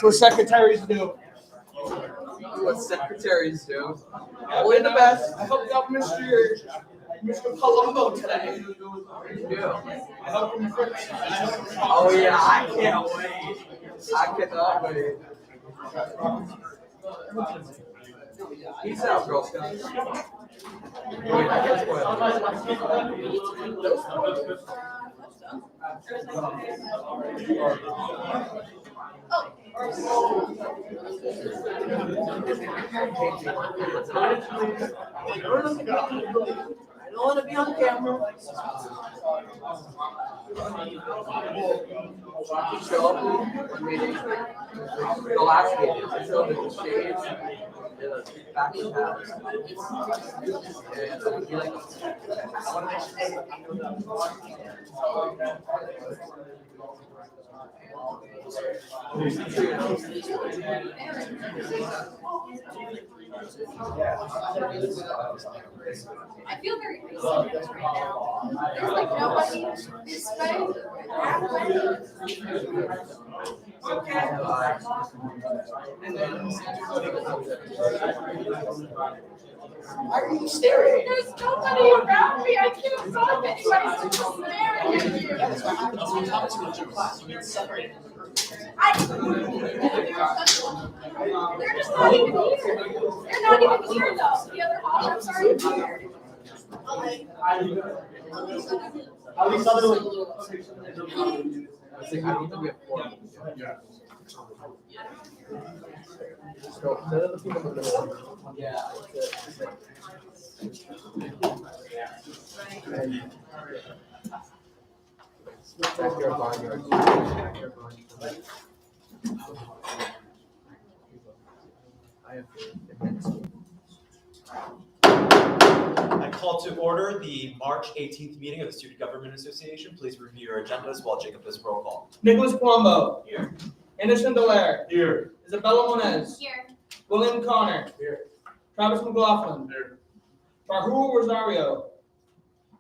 What secretaries do. What secretaries do. Only the best. I helped out Mr. Palumbo today. You do. I helped him fix. Oh yeah, I can't wait. I cannot wait. Peace out, Girl Scouts. Wait, I guess I don't want to be on camera. Show up meeting. The last meeting. I showed them the shades, the back of the house. And I was like, I want I feel very isolated right now. There's like nobody this way, that way. Why are you staring? There's nobody around me. I can't find anybody. Just staring at you. That's what happens when you talk to your class. You get separated. They're just not even here. They're not even here though. The other hall-ups aren't here. At least other I don't think we have four. Yeah. So, none of the people in the middle. Yeah. I call to order the March 18th meeting of the Student Government Association. Please review your agendas while Jacob does roll call. Nicholas Palumbo. Here. Anderson Dallaire. Here. Isabella Moniz. Here. William Connor. Here. Travis McLaughlin. Here. Rahul Rosario.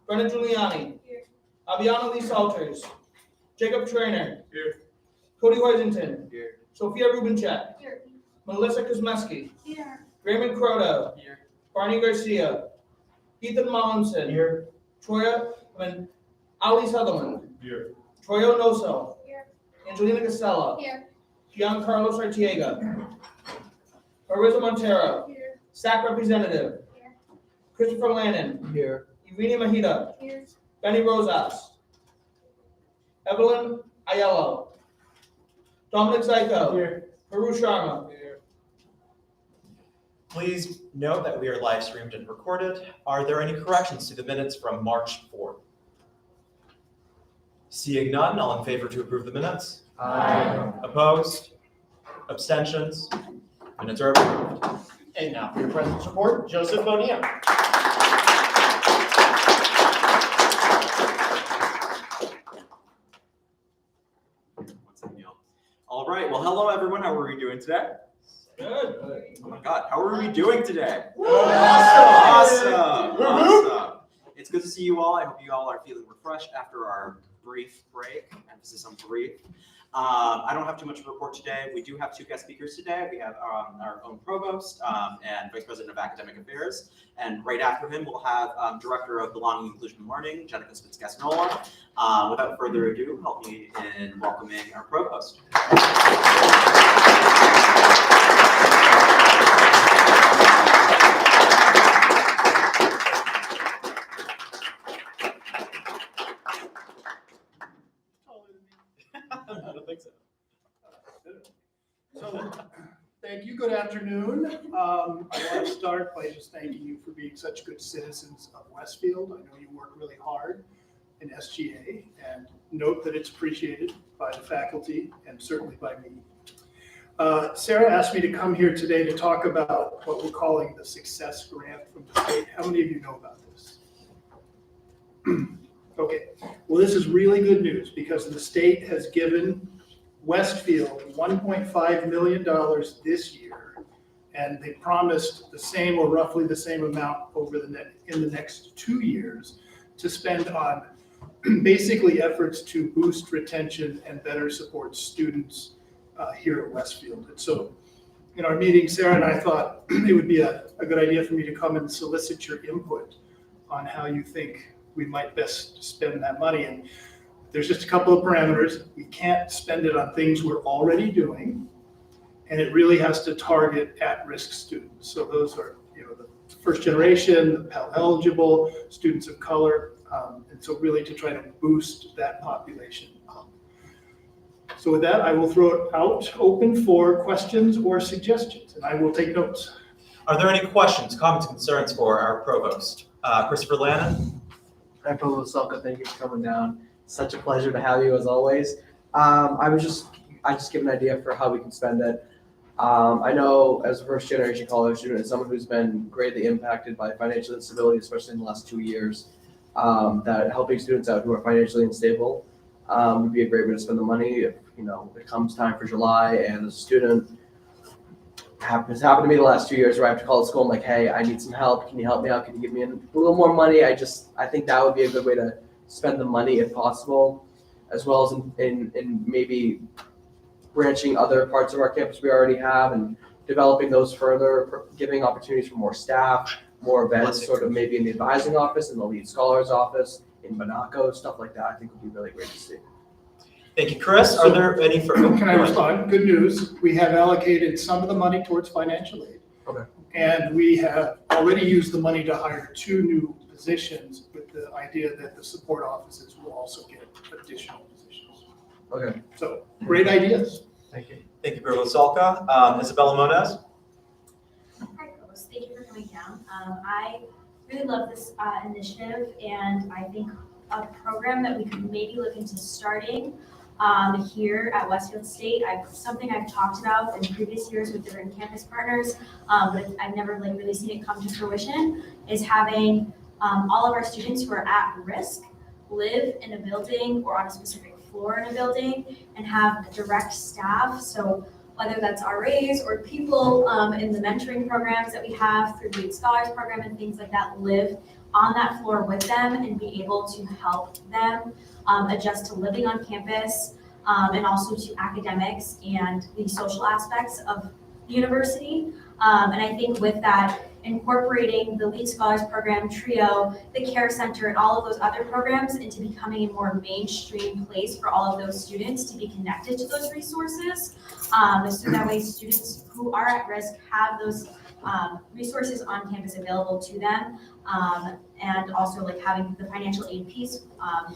Brennan Giuliani. Here. Aviana Lee Salters. Jacob Trainer. Here. Cody Washington. Here. Sophia Rubinchek. Here. Melissa Kosmeski. Here. Raymond Croto. Here. Barney Garcia. Ethan Mollinson. Here. Ali Sutherland. Here. Troyo Noso. Here. Angelina Casella. Here. Giancarlo Artiega. Marissa Montero. Here. SAC Representative. Here. Christopher Lannon. Here. Irina Mahida. Here. Benny Rosas. Evelyn Aiello. Dominic Zyko. Here. Haru Sharma. Please note that we are live streamed and recorded. Are there any corrections to the minutes from March 4th? Seeing none, all in favor to approve the minutes? Aye. Opposed? Abstentions? Minutes are approved. And now for your presence report, Joseph Bonilla. What's up, Neil? All right, well, hello everyone. How are we doing today? Good. Oh my God, how are we doing today? Awesome. Awesome. It's good to see you all. I hope you all are feeling refreshed after our brief break. Emphasis on brief. I don't have too much to report today. We do have two guest speakers today. We have our own Provost and Vice President of Academic Affairs. And right after him, we'll have Director of Belonging, Inclusion, and Learning, Jenyka Spitz-Gassnola. Without further ado, help me in welcoming our Provost. I don't think so. So, thank you. Good afternoon. I want to start by just thanking you for being such good citizens of Westfield. I know you work really hard in SGA, and note that it's appreciated by the faculty and certainly by me. Sarah asked me to come here today to talk about what we're calling the Success Grant from the state. How many of you know about this? Okay, well, this is really good news because the state has given Westfield $1.5 million this year, and they promised the same or roughly the same amount in the next 2 years to spend on basically efforts to boost retention and better support students here at Westfield. And so in our meeting, Sarah and I thought it would be a good idea for me to come and solicit your input on how you think we might best spend that money. And there's just a couple of parameters. We can't spend it on things we're already doing, and it really has to target at-risk students. So those are, the first generation, the Pell eligible, students of color, and so really to try to boost that population up. So with that, I will throw it out open for questions or suggestions, and I will take notes. Are there any questions, comments, concerns for our provost? Christopher Lannon? Hi, Provost Salka, thank you for coming down. Such a pleasure to have you as always. I just give an idea for how we can spend it. I know as a first generation college student, as someone who's been greatly impacted by financial instability, especially in the last 2 years, that helping students out who are financially unstable would be a great way to spend the money. If it comes time for July and as a student, it's happened to me the last 2 years where I have to call the school and like, hey, I need some help. Can you help me out? Can you give me a little more money? I think that would be a good way to spend the money if possible, as well as in maybe branching other parts of our campus we already have and developing those further, giving opportunities for more staff, more events, sort of maybe in the advising office, in the lead scholars office, in Monaco, stuff like that. I think would be really great to see. Thank you, Chris. Are there any further? Can I respond? Good news. We have allocated some of the money towards financial aid. Okay. And we have already used the money to hire 2 new positions with the idea that the support offices will also get additional positions. Okay. So great ideas. Thank you. Thank you, Provost Salka. Isabella Moniz? Hi, Provost. Thank you for coming down. I really love this initiative, and I think a program that we could maybe look into starting here at Westfield State. Something I've talked about in previous years with different campus partners, but I've never really seen it come to fruition, is having all of our students who are at risk live in a building or on a specific floor in a building and have a direct staff. So whether that's RAs or people in the mentoring programs that we have through the Lead Scholars Program and things like that, live on that floor with them and be able to help them adjust to living on campus and also to academics and the social aspects of the university. And I think with that, incorporating the Lead Scholars Program, TRIO, the Care Center, and all of those other programs into becoming a more mainstream place for all of those students to be connected to those resources. So that way students who are at risk have those resources on campus available to them. And also like having the financial aid piece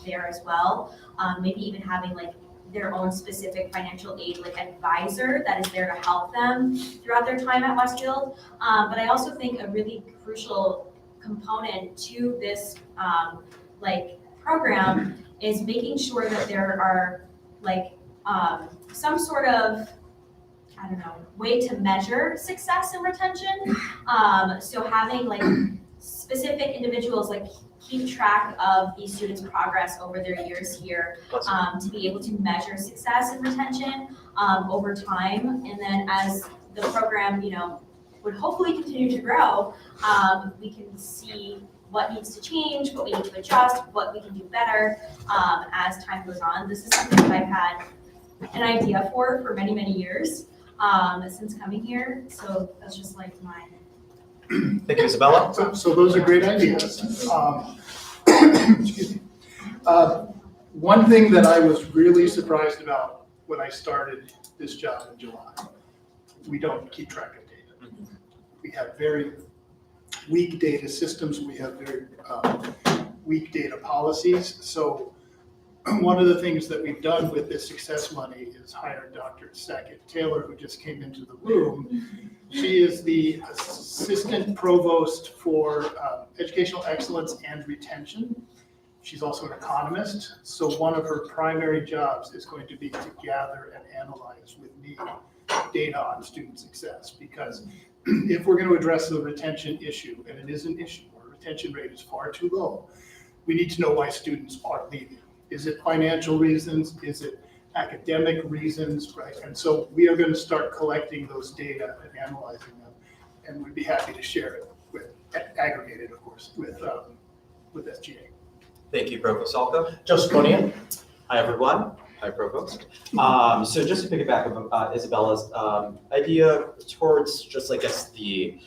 there as well. Maybe even having like their own specific financial aid like advisor that is there to help them throughout their time at Westfield. But I also think a really crucial component to this program is making sure that there are some sort of way to measure success and retention. So having specific individuals keep track of these students' progress over their years here, to be able to measure success and retention over time. And then as the program, would hopefully continue to grow, we can see what needs to change, what we need to adjust, what we can do better as time goes on. This is something that I've had an idea for many, many years since coming here. So that's just my Thank you, Isabella. So those are great ideas. Excuse me. One thing that I was really surprised about when I started this job in July, we don't keep track of data. We have very weak data systems. We have very weak data policies. So one of the things that we've done with this success money is hire Dr. Sackett Taylor, who just came into the room. She is the assistant provost for educational excellence and retention. She's also an economist. So one of her primary jobs is going to be to gather and analyze with me data on student success, because if we're going to address the retention issue, and it is an issue, our retention rate is far too low, we need to know why students are leaving. Is it financial reasons? Is it academic reasons, right? And so we are going to start collecting those data and analyzing them, and we'd be happy to share it with, aggregated, of course, with SGA. Thank you, Provost Salka. Joseph Bonian. Hi, everyone. Hi, Provost. So just to piggyback on Isabella's idea towards just, I guess, the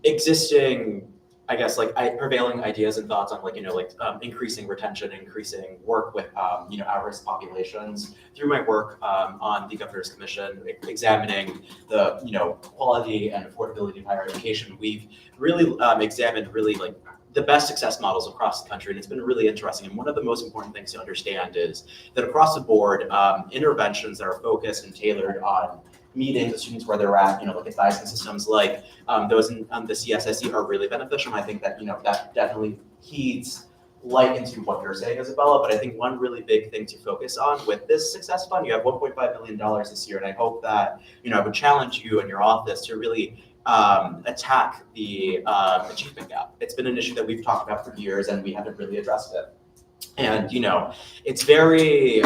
existing, I guess, like prevailing ideas and thoughts on increasing retention, increasing work with, at-risk populations. Through my work on the Governor's Commission, examining the, quality and affordability of higher education, we've really examined the best success models across the country, and it's been really interesting. And one of the most important things to understand is that across the board, interventions that are focused and tailored on meeting the students where they're at, like advising systems like those in the CSSE are really beneficial. And I think that, that definitely heeds light into what you're saying, Isabella. But I think one really big thing to focus on with this success fund, you have $1.5 million this year. And I hope that, I would challenge you and your office to really attack the achievement gap. It's been an issue that we've talked about for years and we haven't really addressed it. And, it's very,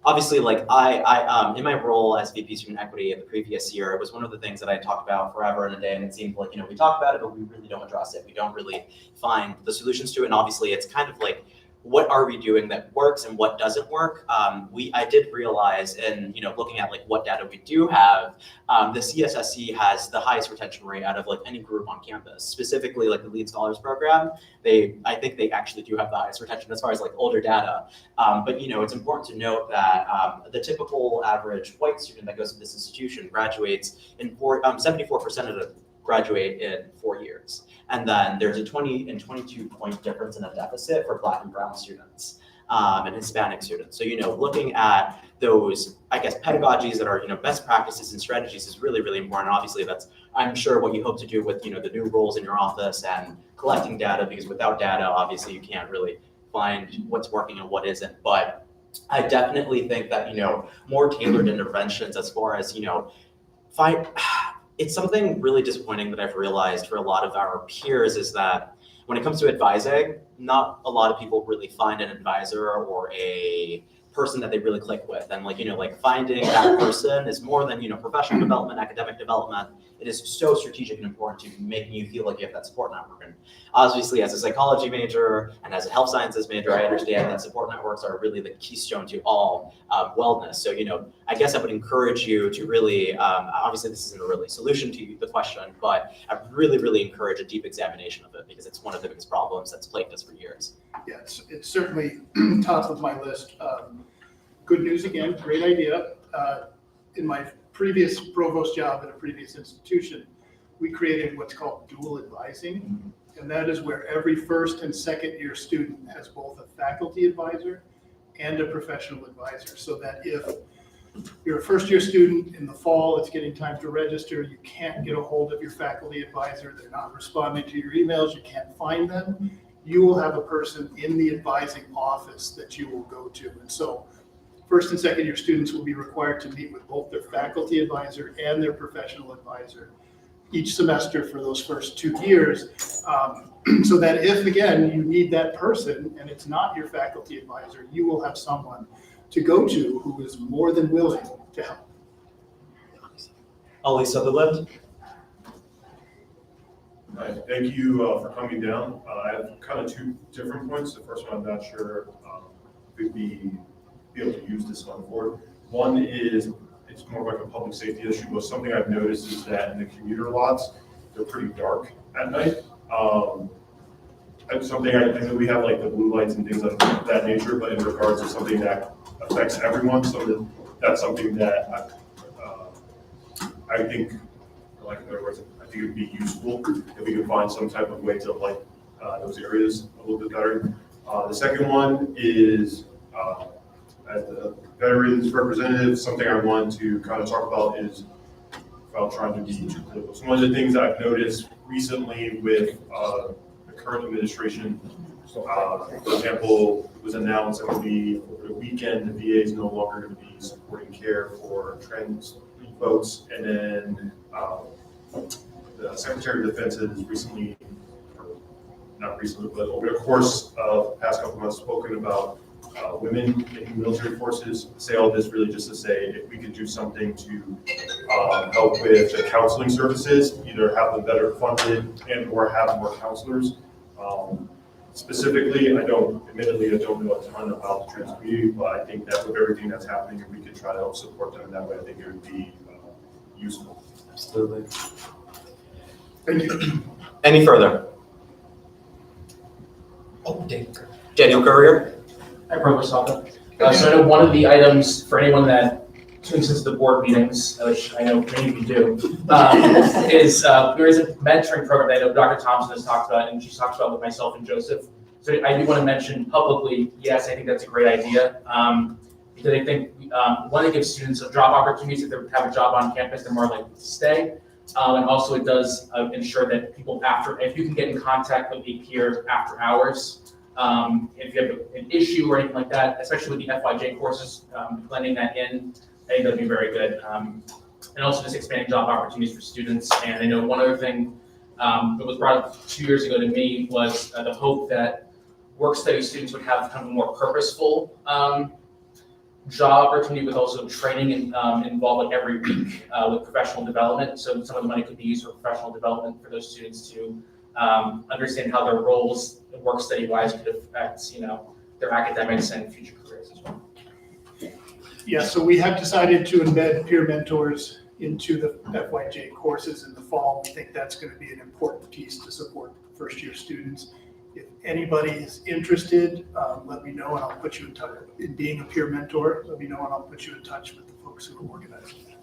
obviously, I in my role as VP Student Equity in the previous year, it was one of the things that I talked about forever and a day, and it seemed like, we talk about it, but we really don't address it. We don't really find the solutions to it, and obviously it's kind of like, what are we doing that works and what doesn't work? I did realize in, looking at what data we do have, the CSSC has the highest retention rate out of any group on campus, specifically the Lead Scholars Program. I think they actually do have the highest retention as far as older data. But it's important to note that the average white student that goes to this institution graduates in 74% of them graduate in 4 years. And then there's a 20 and 22 point difference in a deficit for Black and Brown students and Hispanic students. So, looking at those, I guess, pedagogies that are, best practices and strategies is really, really important. Obviously, that's, I'm sure, what you hope to do with, the new roles in your office and collecting data, because without data, obviously, you can't really find what's working and what isn't. But I definitely think that, more tailored interventions as far as, it's something really disappointing that I've realized for a lot of our peers is that when it comes to advising, not a lot of people really find an advisor or a person that they really click with. And finding that person is more than, professional development, academic development. It is so strategic and important to making you feel like you have that support network. And obviously, as a psychology major and as a health sciences major, I understand that support networks are really the keystone to all wellness. So, I guess I would encourage you to really, obviously this isn't a really solution to the question, but I really, really encourage a deep examination of it because it's one of the biggest problems that's plagued us for years. Yeah, it's certainly top of my list. Good news again, great idea. In my previous provost job at a previous institution, we created what's called dual advising. And that is where every first and second year student has both a faculty advisor and a professional advisor. So that if you're a first year student in the fall, it's getting time to register, you can't get a hold of your faculty advisor, they're not responding to your emails, you can't find them, you will have a person in the advising office that you will go to. And so first and second year students will be required to meet with both their faculty advisor and their professional advisor each semester for those first 2 years. So that if, again, you need that person and it's not your faculty advisor, you will have someone to go to who is more than willing to help. Ali Sutherland. Hi, thank you for coming down. I have kind of two different points. The first one, I'm not sure if we'd be able to use this on board. One is it's more like a public safety issue, but something I've noticed is that in the commuter lots, they're pretty dark at night. Something I know we have like the blue lights and things of that nature, but in regards to something that affects everyone, so that's something that I think, like in other words, I think it'd be useful if we could find some type of way to light those areas a little bit better. The second one is, as the veterans representative, something I want to kind of talk about is, without trying to be too political, so one of the things that I've noticed recently with the current administration For example, it was announced that over the weekend, the VA is no longer going to be supporting care for trans folks. And then the Secretary of Defense has recently, or not recently, but over the course of the past couple of months, spoken about women in military forces. Say all this really just to say if we could do something to help with the counseling services, either have them better funded and or have more counselors. Specifically, admittedly, I don't know a ton about the trans community, but I think that with everything that's happening, if we could try to help support them in that way, I think it would be useful. Absolutely. Thank you. Any further? Oh, Daniel Courier. Hi, Provost Salka. So I know one of the items for anyone that tunes into the board meetings, which I know many of you do, is there is a mentoring program that I know Dr. Thompson has talked about, and she's talked about with myself and Joseph. So I do want to mention publicly, yes, I think that's a great idea. Because I think one, it gives students job opportunities. If they have a job on campus, they're more likely to stay. And also it does ensure that people if you can get in contact with a peer after hours, if you have an issue or anything like that, especially with the FYJ courses, blending that in, I think that'd be very good. And also just expanding job opportunities for students. And I know one other thing that was brought up 2 years ago to me was the hope that work study students would have kind of a more purposeful job opportunity with also training involved like every week with professional development. So some of the money could be used for professional development for those students to understand how their roles work study wise could affect, their academics and future careers as well. Yeah, so we have decided to embed peer mentors into the FYJ courses in the fall. We think that's going to be an important piece to support first-year students. If anybody is interested, let me know and I'll put you in touch. In being a peer mentor, let me know and I'll put you in touch with the folks who are organizing it.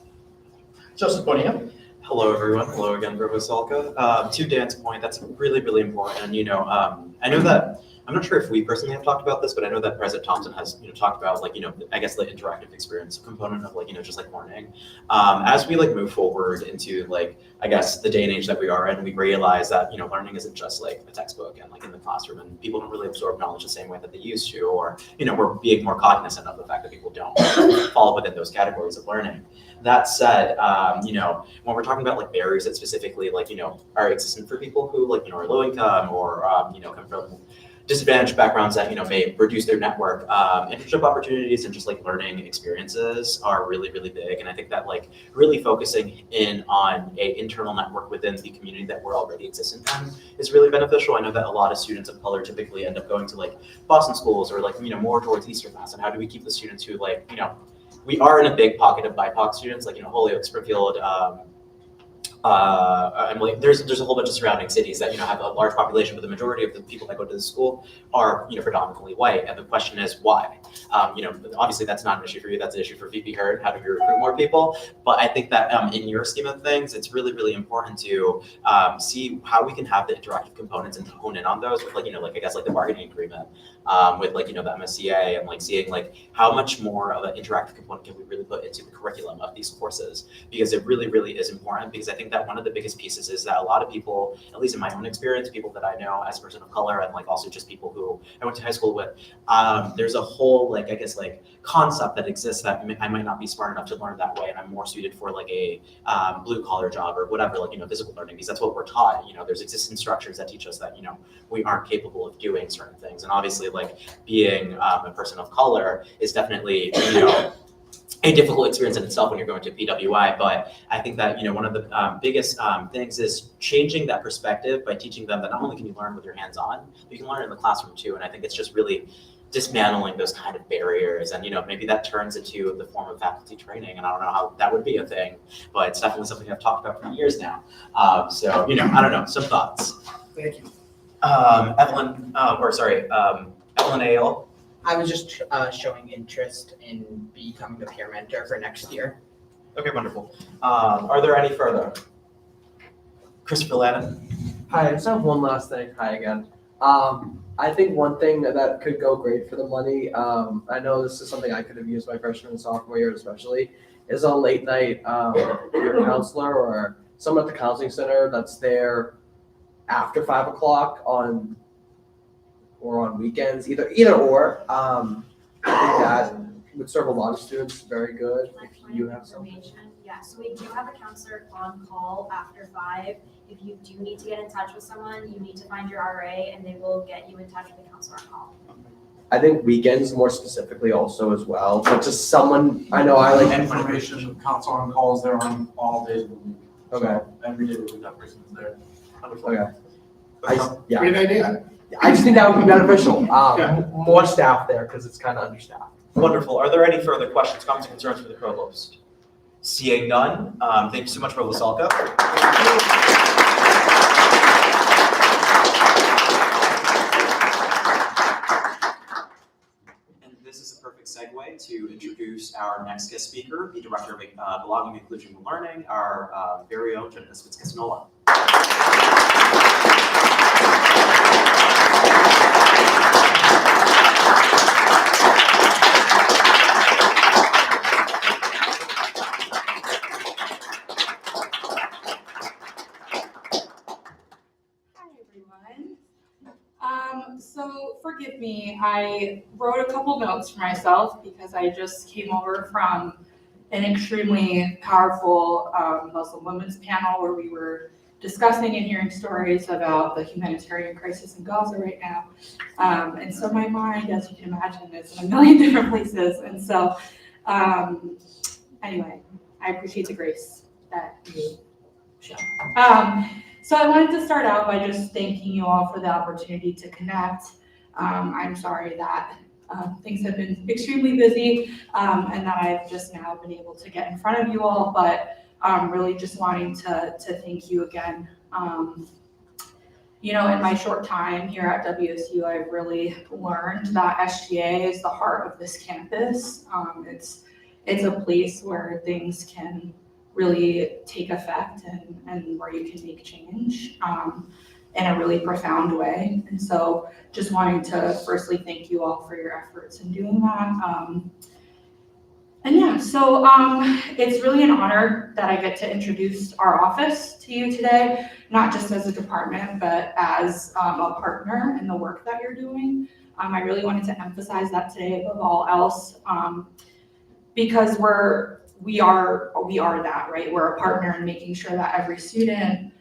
Joseph Bonilla. Hello, everyone. Hello again, Provost Salka. To Dan's point, that's really, really important. And, I know that, I'm not sure if we personally have talked about this, but I know that President Thompson has, talked about I guess the interactive experience component of just learning. As we move forward into I guess the day and age that we are in, we realize that, learning isn't just a textbook and in the classroom, and people don't really absorb knowledge the same way that they used to, or, we're being more cognizant of the fact that people don't fall within those categories of learning. That said, when we're talking about barriers that specifically are existent for people who are low income or come from disadvantaged backgrounds that may reduce their network, internship opportunities and just learning experiences are really, really big. And I think that really focusing in on a internal network within the community that we're already existent in is really beneficial. I know that a lot of students of color typically end up going to Boston schools or more towards Eastern Mass. And how do we keep the students who we are in a big pocket of BIPOC students, Holyoke, Springfield, there's a whole bunch of surrounding cities that have a large population, but the majority of the people that go to the school are predominantly white. And the question is why? Obviously that's not an issue for you. That's an issue for VP Heard. How do we recruit more people? But I think that in your scheme of things, it's really, really important to see how we can have the interactive components and hone in on those with I guess the bargaining agreement with the MSCA and seeing how much more of an interactive component can we really put into the curriculum of these courses, because it really, really is important. Because I think that one of the biggest pieces is that a lot of people, at least in my own experience, people that I know as a person of color and also just people who I went to high school with, there's a whole I guess concept that exists that I might not be smart enough to learn that way, and I'm more suited for a blue collar job or whatever, physical learning, because that's what we're taught. There's existing structures that teach us that we aren't capable of doing certain things, and obviously being a person of color is definitely a difficult experience in itself when you're going to PWI. But I think that one of the biggest things is changing that perspective by teaching them that not only can you learn with your hands on, but you can learn in the classroom too. And I think it's just really dismantling those kind of barriers, and maybe that turns into the form of faculty training, and I don't know how that would be a thing, but it's definitely something I've talked about for years now. So I don't know, some thoughts. Thank you. Evelyn Ale. I was just showing interest in becoming a peer mentor for next year. Okay, wonderful. Are there any further? Christopher Lannon. Hi, I just have one last thing. Hi again. I think one thing that could go great for the money, I know this is something I could have used my freshman and sophomore year especially, is a late night peer counselor or someone at the counseling center that's there after 5 o'clock on or on weekends, either or. I think that would serve a lot of students very good if you have some. Yeah, so we do have a counselor on call after 5. If you do need to get in touch with someone, you need to find your RA and they will get you in touch with a counselor on call. I think weekends more specifically also as well, but just someone, I know I like. Information, council on calls, they're on all days of the week. Okay. So every day of the week, that person's there. Okay. Yeah, Great idea. I just think that would be beneficial. Yeah. More staff there because it's kind of understaffed. Wonderful. Are there any further questions, comments, or concerns for the Provost? Seeing none, thank you so much, Provost Salka. And this is a perfect segue to introduce our next guest speaker, the Director of Belonging, Inclusion, and Learning, our very own Jenyka Spitz-Gassnola. So forgive me, I wrote a couple notes for myself because I just came over from an extremely powerful Muslim women's panel where we were discussing and hearing stories about the humanitarian crisis in Gaza right now. And so my mind, as you can imagine, is in a million different places. And so anyway, I appreciate the grace that you show. So I wanted to start out by just thanking you all for the opportunity to connect. I'm sorry that things have been extremely busy and that I've just now been able to get in front of you all, but really just wanting to thank you again. You know, in my short time here at WSU, I've really learned that SGA is the heart of this campus. It's a place where things can really take effect and where you can make change in a really profound way. And so just wanting to firstly thank you all for your efforts in doing that. And yeah, so it's really an honor that I get to introduce our office to you today, not just as a department, but as a partner in the work that you're doing. I really wanted to emphasize that today above all else, because we are that, right? We're a partner in making sure that every student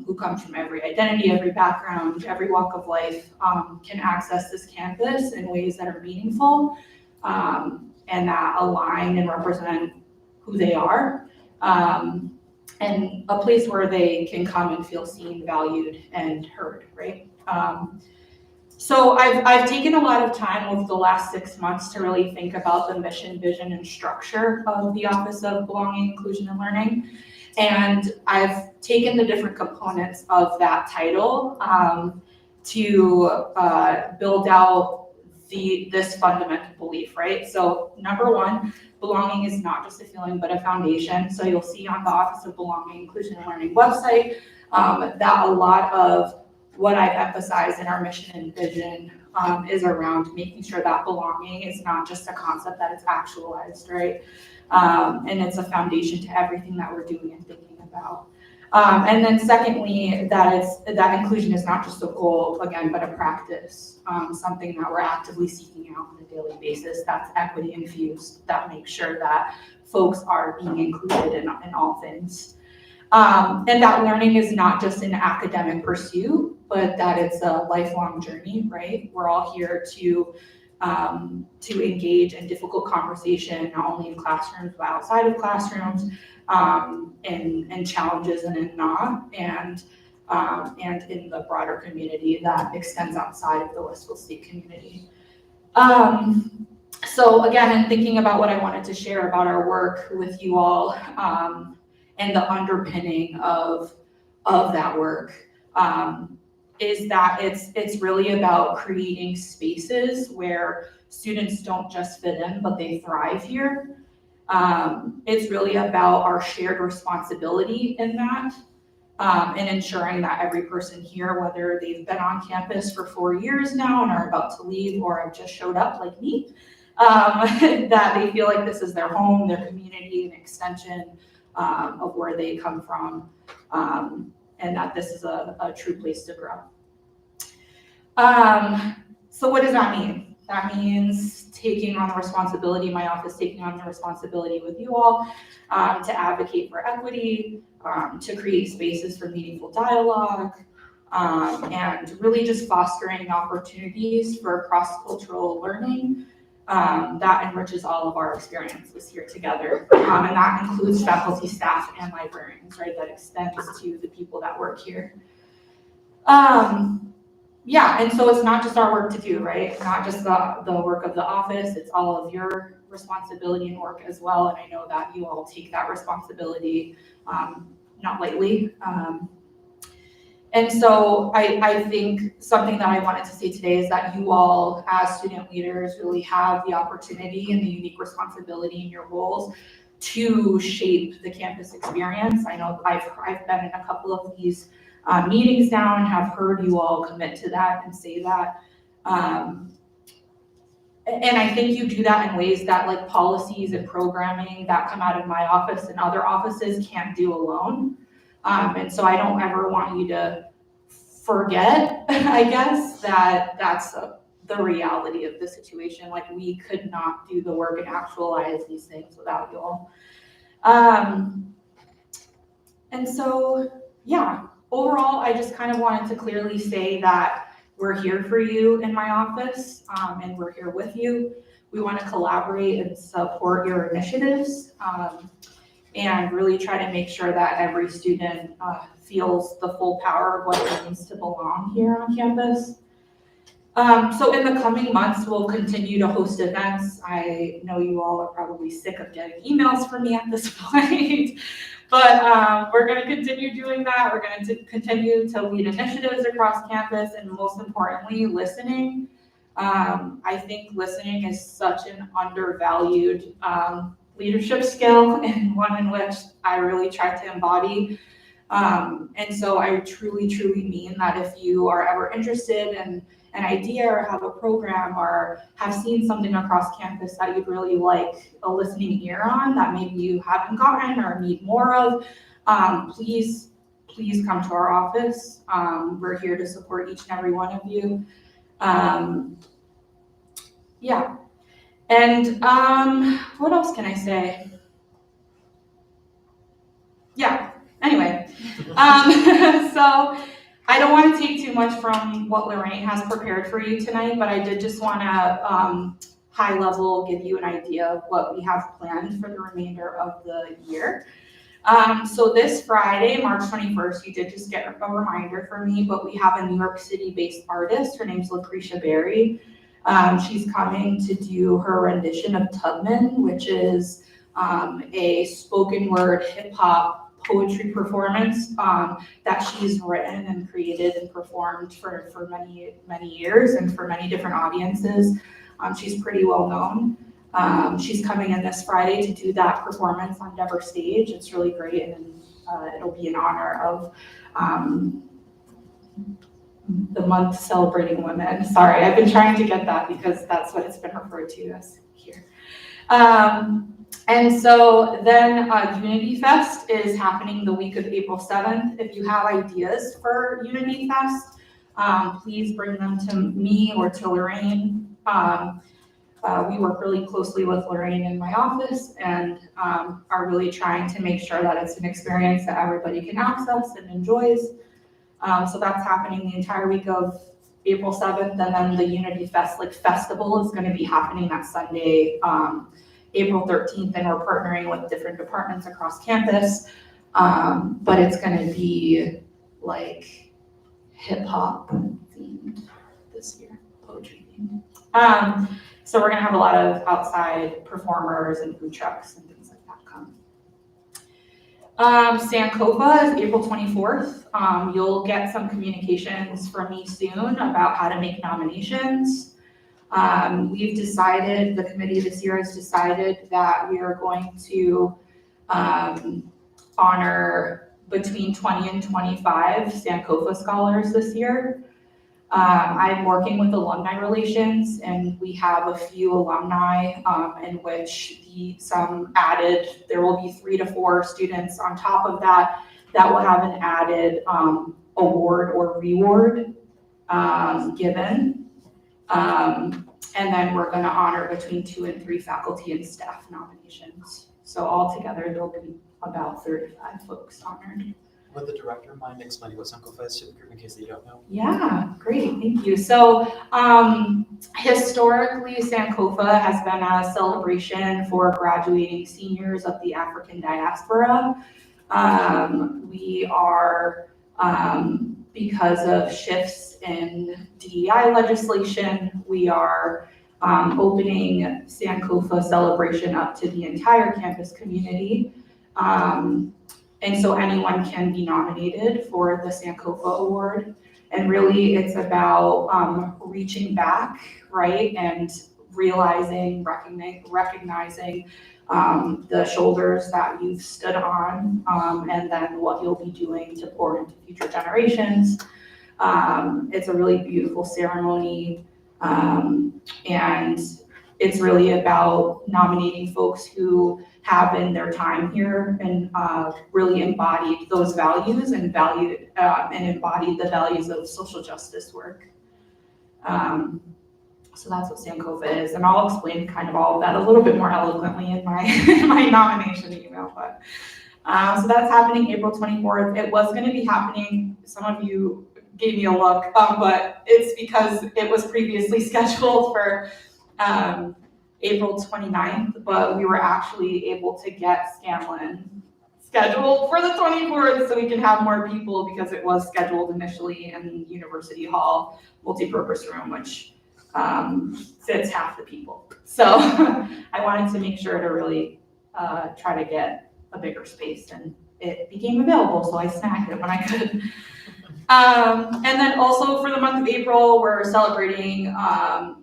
who comes from every identity, every background, every walk of life can access this campus in ways that are meaningful and that align and represent who they are, and a place where they can come and feel seen, valued, and heard, right? So I've taken a lot of time over the last 6 months to really think about the mission, vision, and structure of the Office of Belonging, Inclusion, and Learning. And I've taken the different components of that title to build out this fundamental belief, right? So number one, belonging is not just a feeling, but a foundation. So you'll see on the Office of Belonging, Inclusion, and Learning website that a lot of what I've emphasized in our mission and vision is around making sure that belonging is not just a concept, that it's actualized, right? And it's a foundation to everything that we're doing and thinking about. And then secondly, that inclusion is not just a goal, again, but a practice, something that we're actively seeking out on a daily basis that's equity infused, that makes sure that folks are being included in all things. And that learning is not just an academic pursuit, but that it's a lifelong journey, right? We're all here to engage in difficult conversation, not only in classrooms, but outside of classrooms, in challenges and in not, and in the broader community that extends outside of the Westfield State community. So again, in thinking about what I wanted to share about our work with you all, and the underpinning of that work, is that it's really about creating spaces where students don't just fit in, but they thrive here. It's really about our shared responsibility in that, and ensuring that every person here, whether they've been on campus for 4 years now and are about to leave or have just showed up like me, that they feel like this is their home, their community, an extension of where they come from, and that this is a true place to grow. So what does that mean? That means taking on the responsibility, my office taking on the responsibility with you all to advocate for equity, to create spaces for meaningful dialogue, and really just fostering opportunities for cross-cultural learning that enriches all of our experiences here together. And that includes faculty, staff, and librarians, right? That extends to the people that work here. Yeah, and so it's not just our work to do, right? Not just the work of the office, it's all of your responsibility and work as well. And I know that you all take that responsibility not lightly. And so I think something that I wanted to say today is that you all, as student leaders, really have the opportunity and the unique responsibility in your roles to shape the campus experience. I know I've been in a couple of these meetings now and have heard you all commit to that and say that. And I think you do that in ways that like policies and programming that come out of my office and other offices can't do alone. And so I don't ever want you to forget, I guess, that that's the reality of the situation. Like we could not do the work and actualize these things without you all. And so, yeah, overall, I just kind of wanted to clearly say that we're here for you in my office, and we're here with you. We want to collaborate and support your initiatives, and really try to make sure that every student feels the full power of what it means to belong here on campus. So in the coming months, we'll continue to host events. I know you all are probably sick of getting emails from me at this point, but we're going to continue doing that. We're going to continue to lead initiatives across campus, and most importantly, listening. I think listening is such an undervalued leadership skill, and one in which I really try to embody. And so I truly, truly mean that if you are ever interested in an idea or have a program or have seen something across campus that you'd really like a listening ear on that maybe you haven't gotten or need more of, please come to our office. We're here to support each and every one of you. Yeah. And what else can I say? Yeah, anyway. So I don't want to take too much from what Lorraine has prepared for you tonight, but I did just want to high level give you an idea of what we have planned for the remainder of the year. So this Friday, March 21st, you did just get a reminder from me, but we have a New York City-based artist. Her name's Lucretia Berry. She's coming to do her rendition of Tubman, which is a spoken word hip hop poetry performance that she's written and created and performed for many, many years and for many different audiences. She's pretty well known. She's coming in this Friday to do that performance on Dever Stage. It's really great, and it'll be in honor of the month celebrating women. Sorry, I've been trying to get that because that's what it's been referred to as here. And so then Unity Fest is happening the week of April 7th. If you have ideas for Unity Fest, please bring them to me or to Lorraine. We work really closely with Lorraine in my office and are really trying to make sure that it's an experience that everybody can access and enjoys. So that's happening the entire week of April 7th, and then the Unity Fest festival is going to be happening that Sunday, April 13th, and we're partnering with different departments across campus, but it's going to be like hip hop themed this year, poetry themed. So we're going to have a lot of outside performers and food trucks and things like that come. Sankofa is April 24th. You'll get some communications from me soon about how to make nominations. We've decided, the committee this year has decided that we are going to honor between 20 and 25 Sankofa scholars this year. I'm working with alumni relations, and we have a few alumni in which there will be 3 to 4 students on top of that will have an added award or reward given. And then we're gonna honor between 2 and 3 faculty and staff nominations. So altogether, there'll be about 35 folks honored. Would the director mind explaining what Sankofa is to the group in case they don't know? Yeah, great, thank you. So historically, Sankofa has been a celebration for graduating seniors of the African diaspora. We are, because of shifts in DEI legislation, we are opening Sankofa celebration up to the entire campus community. And so anyone can be nominated for the Sankofa Award. And really it's about reaching back, right? And realizing, recognizing the shoulders that you've stood on, and then what you'll be doing to pour into future generations. It's a really beautiful ceremony. And it's really about nominating folks who have in their time here and really embodied those values and embodied the values of social justice work. So that's what Sankofa is, and I'll explain kind of all of that a little bit more eloquently in my my nomination email. But so that's happening April 24th. It was going to be happening. Some of you gave me a look, but it's because it was previously scheduled for April 29th, but we were actually able to get Scanlon scheduled for the 24th so we can have more people, because it was scheduled initially in University Hall multipurpose room, which fits half the people. So I wanted to make sure to really try to get a bigger space, and it became available, so I snagged it when I could. And then also for the month of April, we're celebrating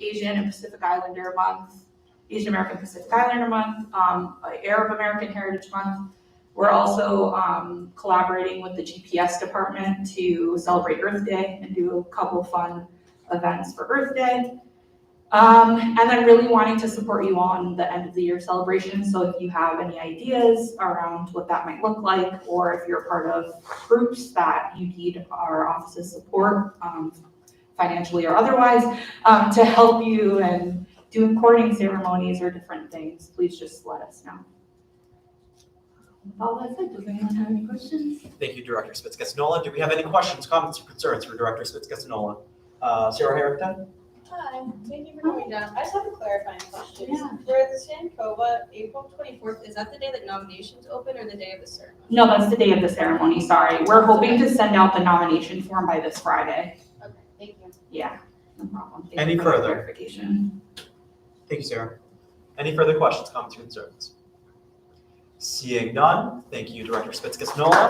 Asian and Pacific Islander Month, Asian American Pacific Islander Month, Arab American Heritage Month. We're also collaborating with the GPS department to celebrate Earth Day and do a couple fun events for Earth Day. And then really wanting to support you on the end of the year celebration. So if you have any ideas around what that might look like, or if you're part of groups that you need our office's support, financially or otherwise, to help you and doing courting ceremonies or different things, please just let us know. All that said, does anyone have any questions? Thank you, Director Spitz-Gassnola. Do we have any questions, comments, or concerns for Director Spitz-Gassnola? Sarah Harrington? Hi, thank you for coming down. I just have a clarifying question. Yeah. For the Sankofa, April 24th, is that the day that nominations open or the day of the ceremony? No, that's the day of the ceremony, sorry. We're hoping to send out the nomination form by this Friday. Okay, thank you. Yeah, no problem. Thank Any you for the further? clarification. Thank you, Sarah. Any further questions, comments, or concerns? Seeing none, thank you, Director Spitz-Gassnola.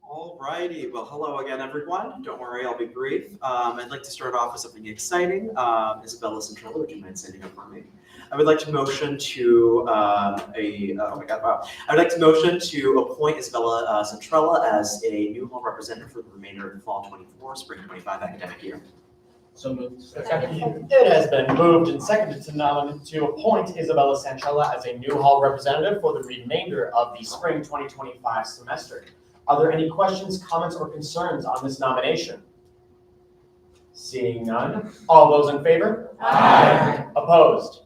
Alrighty, well, hello again, everyone. Don't worry, I'll be brief. I'd like to start off with something exciting. Isabella Centrella, would you mind standing up for me? I would like to motion to I would like to motion to appoint Isabella Centrella as a new home representative for the remainder of the fall 24, spring 25 academic year. So moved. It has been moved and seconded to appoint Isabella Centrella as a new hall representative for the remainder of the spring 2025 semester. Are there any questions, comments, or concerns on this nomination? Seeing none, all those in favor? Aye. Opposed?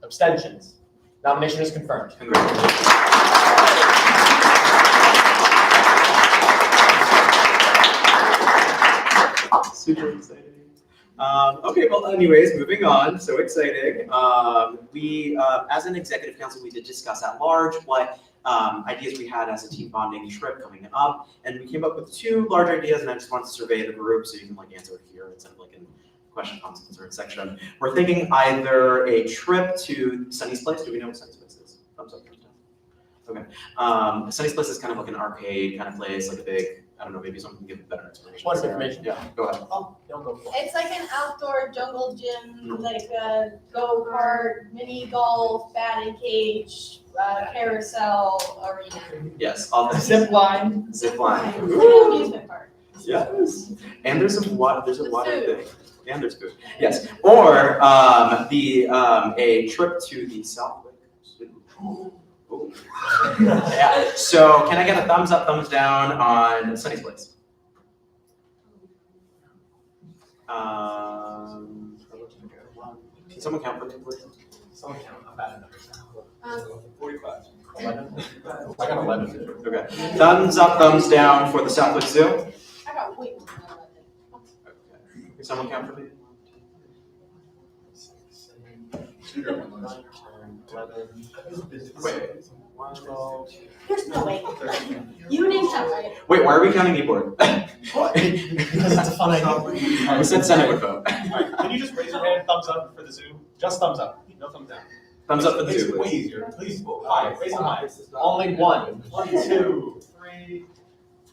Abstentions? Nomination is confirmed. Congratulations. Super exciting. Okay, well, anyways, moving on. So exciting. We, as an executive council, we did discuss at large what ideas we had as a team bonding trip coming up, and we came up with 2 large ideas, and I just wanted to survey the group so you can like answer it here instead of like in question, comments, concerns section. We're thinking either a trip to Sunny's Place. Do we know what Sunny's Place is? Thumbs up, thumbs down. Okay. Sunny's Place is kind of like an arcade kind of place, like a big, I don't know, maybe someone can give a better explanation. Point of information. Yeah, go ahead. Oh, don't go for it. It's like an outdoor jungle gym, like a go-kart, mini golf, batting cage, carousel arena. Yes, all this. Zip line. Zip line. It's an amusement park. Yes. And there's a water thing. And there's food. Yes. Or a trip to the South Lake. Ooh. Yeah. So can I get a thumbs up, thumbs down on Sunny's place? Can someone count for me, please? Someone count, I'm bad at numbers. 45. 11? I got 11. Okay. Thumbs up, thumbs down for the Southwick Zoo. I got way more than Okay. Can someone count for me? 11. Wait. 12. There's no way. You named that right. Wait, why are we counting keyboard? Because it's a fun idea. We said Senate would vote. Alright, can you just raise your hand, thumbs up for the Zoom? Just thumbs up, no thumbs down. Thumbs up for the Makes Zoo. it way easier, please vote. Hi, raise them high. Only one. 1, 2, 3,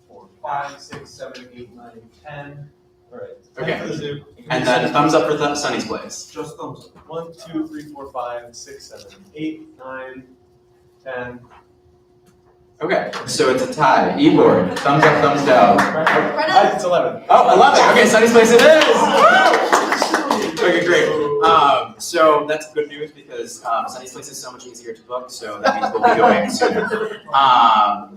4, 5, 6, 7, 8, 9, 10. Alright. Okay. For the Zoom. And then a thumbs up for Sunny's place. Just thumbs up. 1, 2, 3, 4, 5, 6, 7, 8, 9, 10. Okay, so it's a tie. E-board, thumbs up, thumbs down. It's 11. Oh, 11. Okay, Sunny's place it is. Okay, great. So that's good news because Sunny's place is so much easier to book. So that means we'll be going sooner.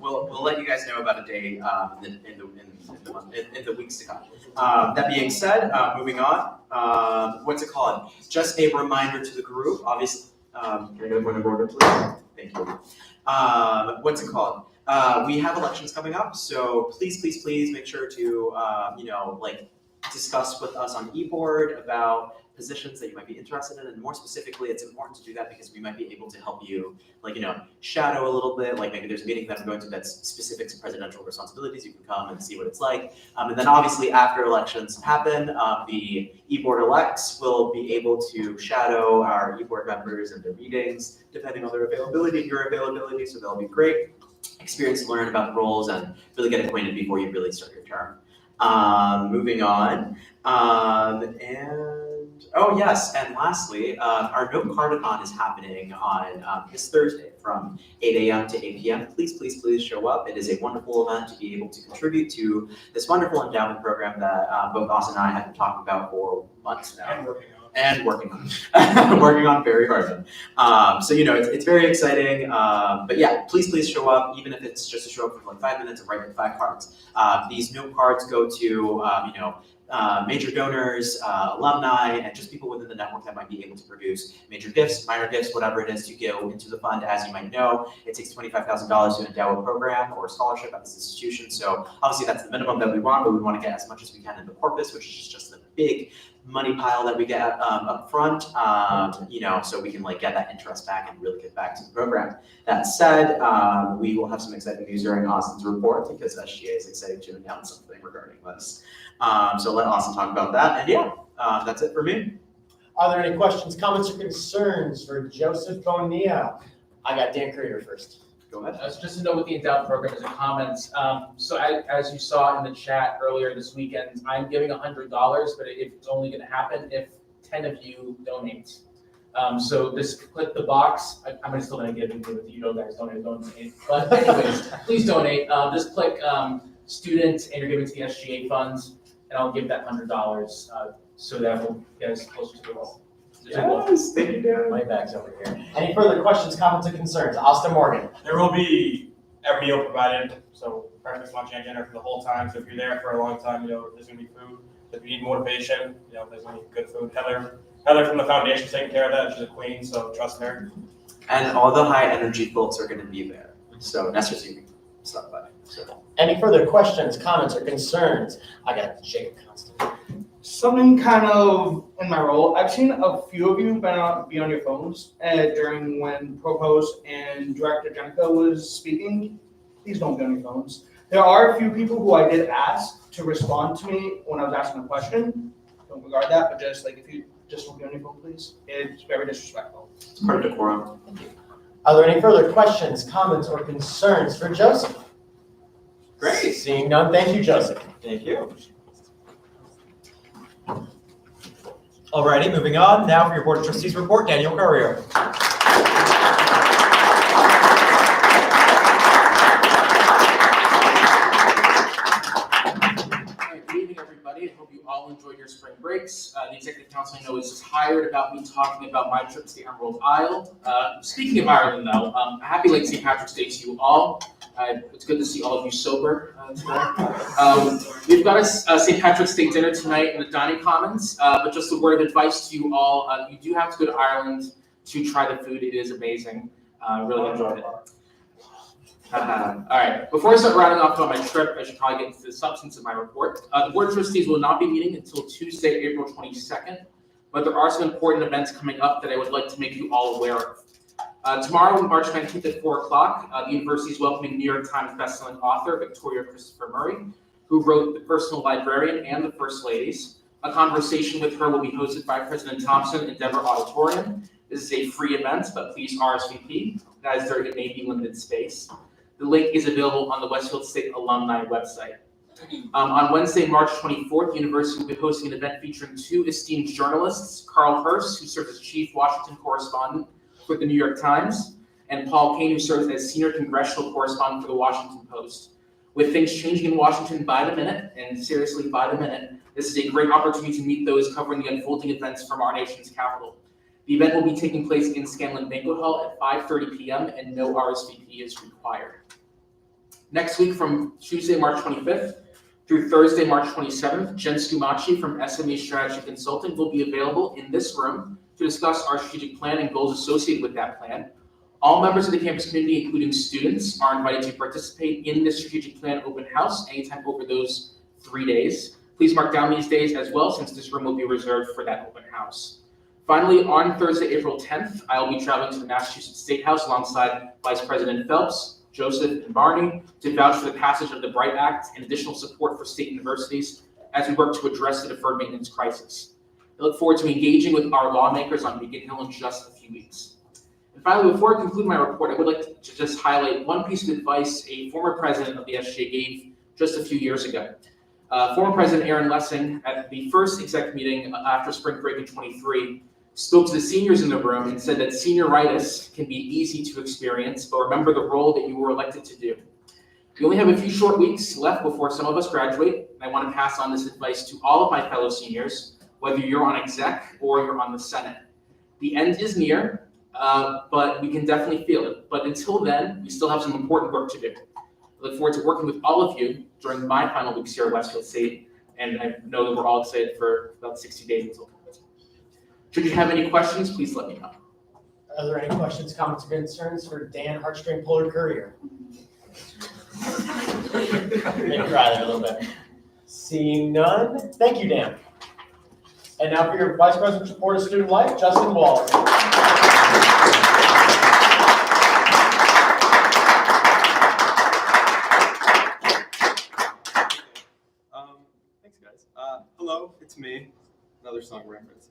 We'll let you guys know about a date in the weeks to come. That being said, moving on. What's it called? Just a reminder to the group. Obviously, can I get a point of order, please? Thank you. What's it called? We have elections coming up, so please make sure to, discuss with us on e-board about positions that you might be interested in, and more specifically, it's important to do that because we might be able to help you, shadow a little bit, like maybe there's a meeting that I'm going to that's specific to presidential responsibilities, you can come and see what it's like. And then obviously after elections happen, the e-board elects will be able to shadow our e-board members and their meetings, depending on their availability and your availability, so that'll be great experience to learn about the roles and really get acquainted before you really start your term. Moving on, oh yes, and lastly, our No Card-a-thon is happening on this Thursday from 8 a.m. to 8 p.m. Please show up. It is a wonderful event to be able to contribute to this wonderful endowment program that both Austin and I have been talking about for months now. And working on. Working on very hard. So, it's very exciting. But yeah, please show up, even if it's just to show up for like 5 minutes and write 5 cards. These note cards go to, major donors, alumni, and just people within the network that might be able to produce major gifts, minor gifts, whatever it is to go into the fund. As you might know, it takes $25,000 to endow a program or a scholarship at this institution. So obviously that's the minimum that we want, but we want to get as much as we can in the corpus, which is just the big money pile that we get up front, so we can get that interest back and really get back to the program. That said, we will have some exciting news during Austin's report because SGA is excited to announce something regarding this. So let Austin talk about that. And yeah, that's it for me. Are there any questions, comments, or concerns for Joseph Bonilla? I got Dan Courier first. Go ahead. Just to know with the endowment program as a comments. So as you saw in the chat earlier this weekend, I'm giving $100, but it's only going to happen if 10 of you donate. So just click the box. I'm still going to give you if you guys donate. But anyways, please donate. Just click student and you're giving to the SGA funds, and I'll give that $100 so that will get us closer to the goal. Yes, thank you, Dan. My bag's over here. Any further questions, comments, or concerns? Austin Morgan. There will be a meal provided, so breakfast, lunch, and dinner for the whole time. So if you're there for a long time, there's gonna be food. If you need motivation, there's gonna be good food. Heather from the foundation's taking care of that. She's a queen, so trust her. And all the high energy folks are going to be there. So that's just you can stop by. So. Any further questions, comments, or concerns? I got Jacob Constant. Something kind of in my role, I've seen a few of you be on your phones during when Provost and Director Jenyka was speaking. Please don't be on your phones. There are a few people who I did ask to respond to me when I was asking a question. Don't regard that, but just if you just don't be on your phone, please. It's very disrespectful. It's part of decorum. Thank you. Are there any further questions, comments, or concerns for Joseph? Great. Seeing none, thank you, Joseph. Thank you. Alrighty, moving on. Now for your Board of Trustees report, Daniel Courier. Provost, the Executive Council, I know is tired about me talking about my trip to the Emerald Isle. Speaking of Ireland, though, happy late St. Patrick's Day to you all. It's good to see all of you sober today. We've got a St. Patrick's Day dinner tonight in the dining commons, but just a word of advice to you all, you do have to go to Ireland to try the food. It is amazing. Really enjoyed it. All right, before I start rounding off on my trip, I should probably get into the substance of my report. The Board of Trustees will not be meeting until Tuesday, April 22nd, but there are some important events coming up that I would like to make you all aware of. Tomorrow, March 19th at 4 o'clock, the university is welcoming New York Times bestselling author Victoria Christopher Murray, who wrote The Personal Librarian and The First Ladies. A conversation with her will be hosted by President Thompson in Denver Auditorium. This is a free event, but please RSVP, as there may be limited space. The link is available on the Westfield State Alumni website. On Wednesday, March 24th, the university will be hosting an event featuring two esteemed journalists, Carl Hurst, who serves as chief Washington correspondent for the New York Times, and Paul Kane, who serves as senior congressional correspondent for the Washington Post. With things changing in Washington by the minute, and seriously by the minute, this is a great opportunity to meet those covering the unfolding events from our nation's capital. The event will be taking place in Scanlon Banquet Hall at 5:30 p.m. and no RSVP is required. Next week, from Tuesday, March 25th through Thursday, March 27th, Jen Scumaci from SMA Strategy Consulting will be available in this room to discuss our strategic plan and goals associated with that plan. All members of the campus community, including students, are invited to participate in this strategic plan open house anytime over those 3 days. Please mark down these days as well, since this room will be reserved for that open house. Finally, on Thursday, April 10th, I will be traveling to the Massachusetts State House alongside Vice President Phelps, Joseph, and Barney to vouch for the passage of the BRIGHT Act and additional support for state universities as we work to address the deferred maintenance crisis. I look forward to engaging with our lawmakers on Beacon Hill in just a few weeks. And finally, before I conclude my report, I would like to just highlight one piece of advice a former president of the SGA gave just a few years ago. Former President Aaron Lessing, at the first exec meeting after spring break in 23, spoke to the seniors in the room and said that senioritis can be easy to experience, but remember the role that you were elected to do. We only have a few short weeks left before some of us graduate, and I want to pass on this advice to all of my fellow seniors, whether you're on exec or you're on the Senate. The end is near, but we can definitely feel it. But until then, we still have some important work to do. I look forward to working with all of you during my final weeks here at Westfield State, and I know that we're all excited for about 60 days until. Should you have any questions, please let me know. Are there any questions, comments, or concerns for Dan Heartstring Puller Courier? Maybe try that a little bit. Seeing none, thank you, Dan. And now for your Vice President of Support of Student Life, Justin Waller. Thanks, guys. Hello, it's me. Another song reference.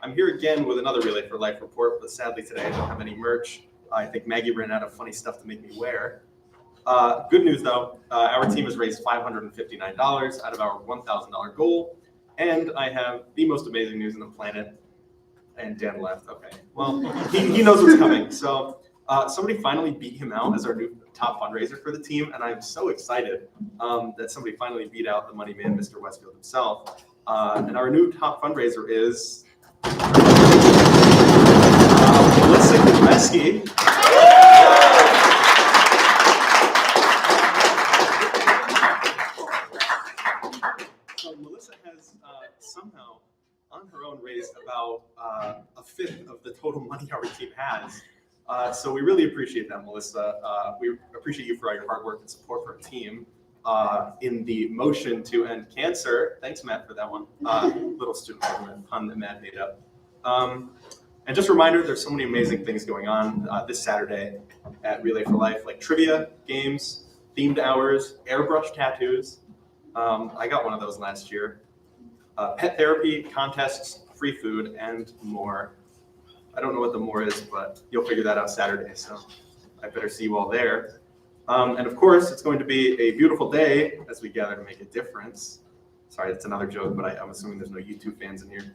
I'm here again with another Relay for Life report, but sadly today I don't have any merch. I think Maggie ran out of funny stuff to make me wear. Good news though, our team has raised $559 out of our $1,000 goal, and I have the most amazing news on the planet. And Dan left, okay. Well, he knows what's coming. So somebody finally beat him out as our new top fundraiser for the team, and I'm so excited that somebody finally beat out the money man, Mr. Westfield himself. And our new top fundraiser is Melissa Kudmeski. So Melissa has somehow, on her own, raised about a fifth of the total money our team has. So we really appreciate that, Melissa. We appreciate you for all your hard work and support for our team. In the motion to end cancer. Thanks, Matt, for that one. Little student government pun that Matt made up. And just a reminder, there's so many amazing things going on this Saturday at Relay for Life, like trivia, games, themed hours, airbrush tattoos. I got one of those last year. Pet therapy, contests, free food, and more. I don't know what the more is, but you'll figure that out Saturday, so I better see you all there. And of course, it's going to be a beautiful day as we gather to make a difference. Sorry, that's another joke, but I'm assuming there's no YouTube fans in here.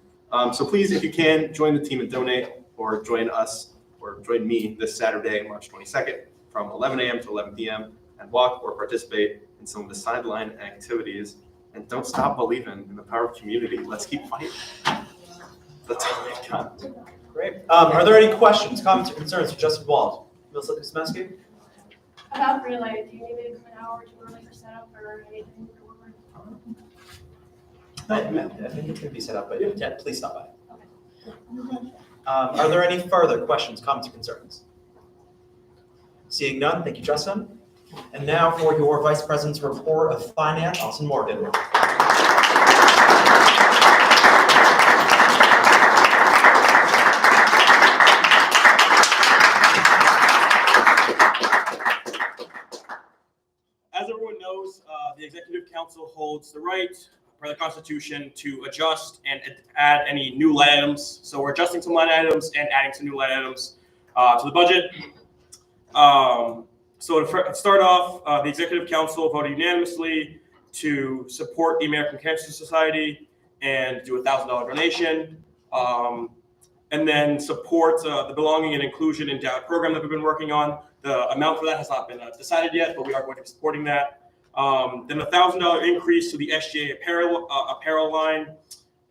So please, if you can, join the team and donate, or join us, or join me this Saturday, March 22nd, from 11 a.m. to 11 p.m. and walk or participate in some of the sideline activities And don't stop believing in the power of community. Let's keep fighting. That's all I got. Great. Are there any questions, comments, or concerns for Justin Wald? Melissa Kosmeski? I have realized, do you need me to come an hour or two early for setup or anything? I think it can be set up, but yeah, please stop by. Are there any further questions, comments, or concerns? Seeing none, thank you, Justin. And now for your Vice President's report of finance, Austin Morgan. As everyone knows, the Executive Council holds the right per the Constitution to adjust and add any new line items. So we're adjusting some line items and adding some new line items to the budget. So to start off, the Executive Council voted unanimously to support the American Cancer Society and do a $1,000 donation. And then support the Belonging and Inclusion Endowed program that we've been working on. The amount for that has not been decided yet, but we are going to be supporting that. Then a $1,000 increase to the SGA apparel line,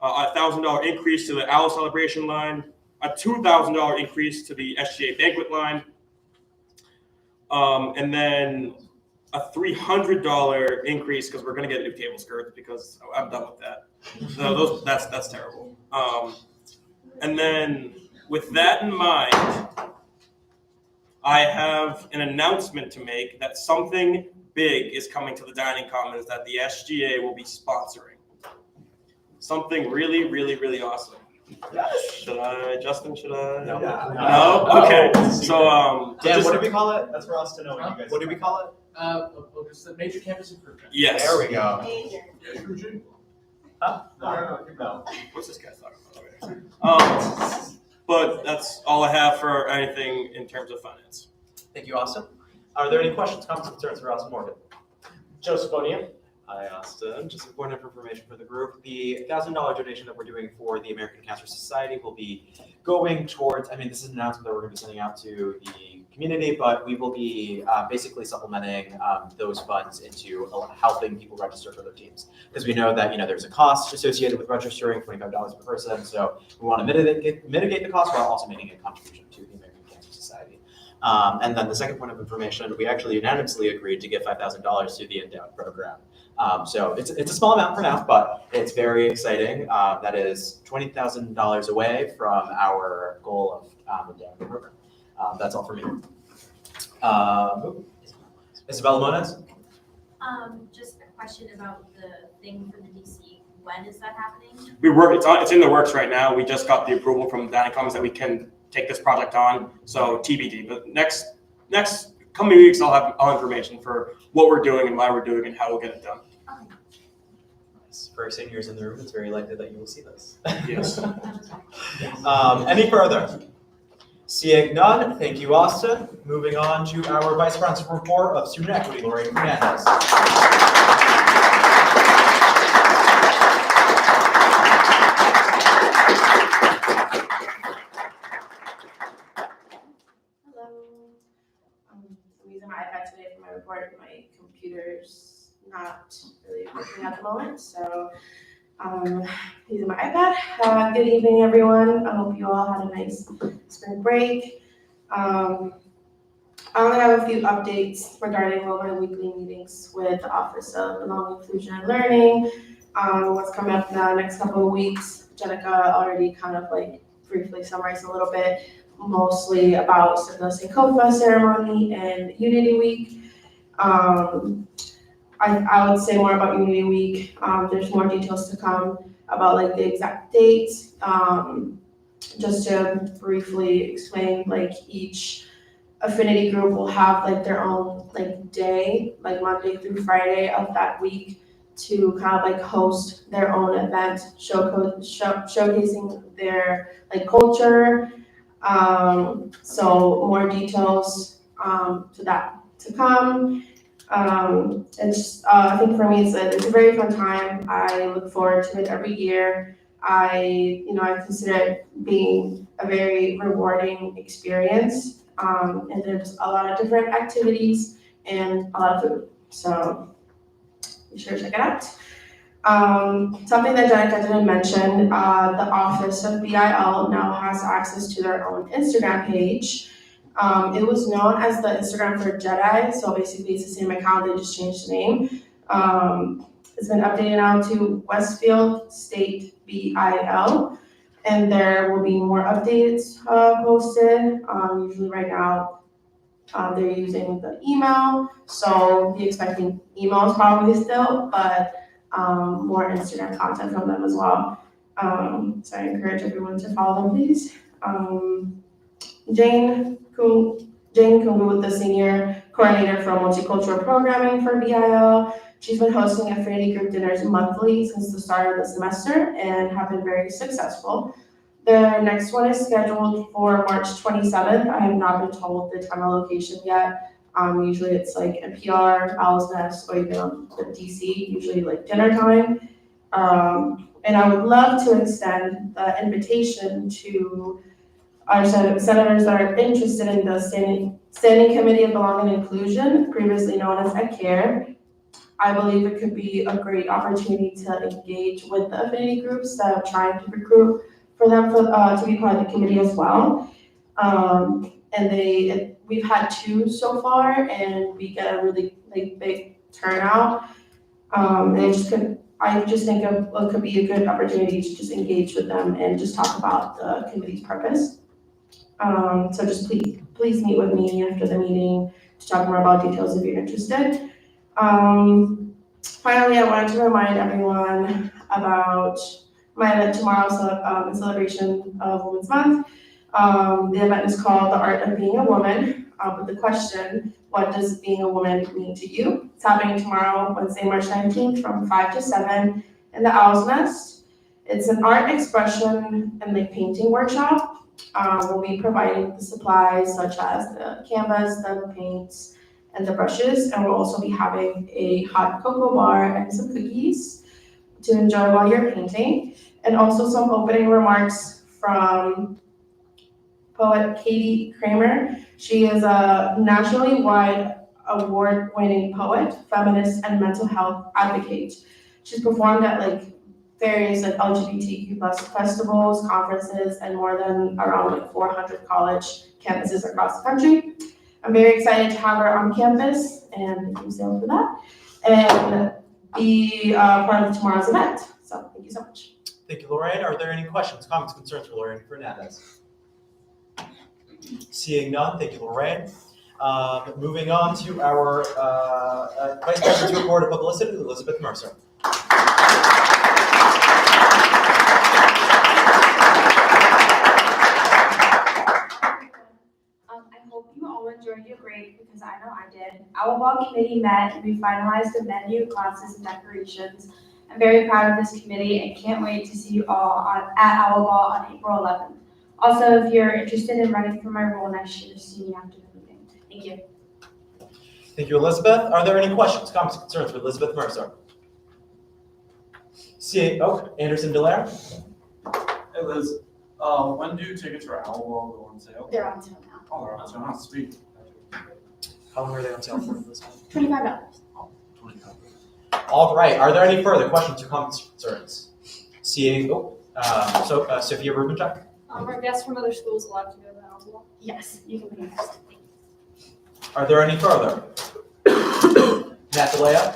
a $1,000 increase to the Owl Celebration line, a $2,000 increase to the SGA banquet line, and then a $300 increase because we're going to get new table skirts because I'm done with that. So that's terrible. And then with that in mind, I have an announcement to make that something big is coming to the Dining Commons that the SGA will be sponsoring. Something really, really, really awesome. Should I, Justin, should I? No? Okay. So, Dan, what did we call it? That's for us to know. What did we call it? It's the major campus improvement. Yes. There we go. Huh? No. What's this guy talking about? But that's all I have for anything in terms of finance. Thank you, Austin. Are there any questions, comments, concerns for Austin Morgan? Joseph O'Neill. Hi, Austin. Just a point of information for the group. The $1,000 donation that we're doing for the American Cancer Society will be going towards, this is an announcement that we're going to be sending out to the community, but we will be basically supplementing those funds into helping people register for their teams. Because we know that, there's a cost associated with registering, $25 per person. So we want to mitigate the cost while also making a contribution to the American Cancer Society. And then the second point of information, we actually unanimously agreed to give $5,000 to the Endowed program. So it's a small amount for now, but it's very exciting. That is $20,000 away from our goal of endowing the program. That's all for me. Isabella Moniz? Just a question about the thing for the DC. When is that happening? It's in the works right now. We just got the approval from the Dining Commons that we can take this project on. So TBD. But next coming weeks, I'll have all information for what we're doing and why we're doing and how we'll get it done. For our seniors in the room, it's very likely that you will see this. Yes. Any further? Seeing none, thank you, Austin. Moving on to our Vice President's report of Student Equity, Lorraine Fernandez. I'm using my iPad today for my report. My computer's not really working at the moment, so using my iPad. Good evening, everyone. I hope you all had a nice spring break. I only have a few updates regarding my weekly meetings with the Office of Belonging, Inclusion, and Learning. What's coming up now next couple of weeks. Jenyka already kind of briefly summarized a little bit, mostly about the Sankofa ceremony and Unity Week. I would say more about Unity Week. There's more details to come about the exact dates. Just to briefly explain, each affinity group will have their own day, Monday through Friday of that week, to kind of host their own event, showcasing their culture. So more details to that to come. I think for me it's a very fun time. I look forward to it every year. I consider it being a very rewarding experience. And there's a lot of different activities and a lot of food. So be sure to check it out. Something that Jenyka didn't mention, the office of BIL now has access to their own Instagram page. It was known as the Instagram for Jedi, so basically it's the same account, they just changed the name. It's been updated now to Westfield State BIL, and there will be more updates posted. Usually right now, they're using the email, so be expecting emails probably still, but more Instagram content from them as well. So I encourage everyone to follow them, please. Jane Kungu, the senior coordinator for multicultural programming for BIL. She's been hosting affinity group dinners monthly since the start of the semester and have been very successful. The next one is scheduled for March 27th. I have not been told the time and location yet. Usually it's like NPR, Owl's Nest, or even the DC, usually like dinner time. And I would love to extend the invitation to our senators that are interested in the Standing Committee of Belonging and Inclusion, previously known as ECARE. I believe it could be a great opportunity to engage with the affinity groups that are trying to recruit for them to be part of the committee as well. And we've had 2 so far, and we get a really big turnout. And I just think it could be a good opportunity to just engage with them and just talk about the committee's purpose. So just please meet with me after the meeting to talk more about details if you're interested. Finally, I wanted to remind everyone about my event tomorrow, in celebration of Women's Month. The event is called The Art of Being a Woman, with the question, what does being a woman mean to you? It's happening tomorrow, Wednesday, March 19th, from 5 to 7 in the Owl's Nest. It's an art expression and painting workshop. We'll be providing the supplies such as the canvas, the paints, and the brushes, and we'll also be having a hot cocoa bar and some cookies to enjoy while you're painting, and also some opening remarks from poet Katie Kramer. She is a nationally wide award-winning poet, feminist, and mental health advocate. She's performed at various LGBTQ+ festivals, conferences, and more than around 400 college campuses across the country. I'm very excited to have her on campus, and thank you, Sam, for that, and be part of tomorrow's event. So thank you so much. Thank you, Lorraine. Are there any questions, comments, concerns for Lorraine Fernandez? Seeing none, thank you, Lorraine. Moving on to our Vice President's report of publicity, Elizabeth Mercer. I hope you all enjoyed your break because I know I did. Our ball committee met and we finalized the menu, classes, and decorations. I'm very proud of this committee and can't wait to see you all at Owl Ball on April 11th. Also, if you're interested in running for my role next year, see me after the meeting. Thank you. Thank you, Elizabeth. Are there any questions, comments, concerns for Elizabeth Mercer? Anderson Delaire. Hey Liz, when do tickets for Owl Ball go on sale? They're on sale now. Oh, they're on sale now, sweet. How long are they on sale for, Elizabeth? $25. Oh, 25. All right. Are there any further questions or comments or concerns? Sophia Rubenchuk. Are guests from other schools allowed to go to Owl Ball? Yes, you can be next. Are there any further? Matt DeLea.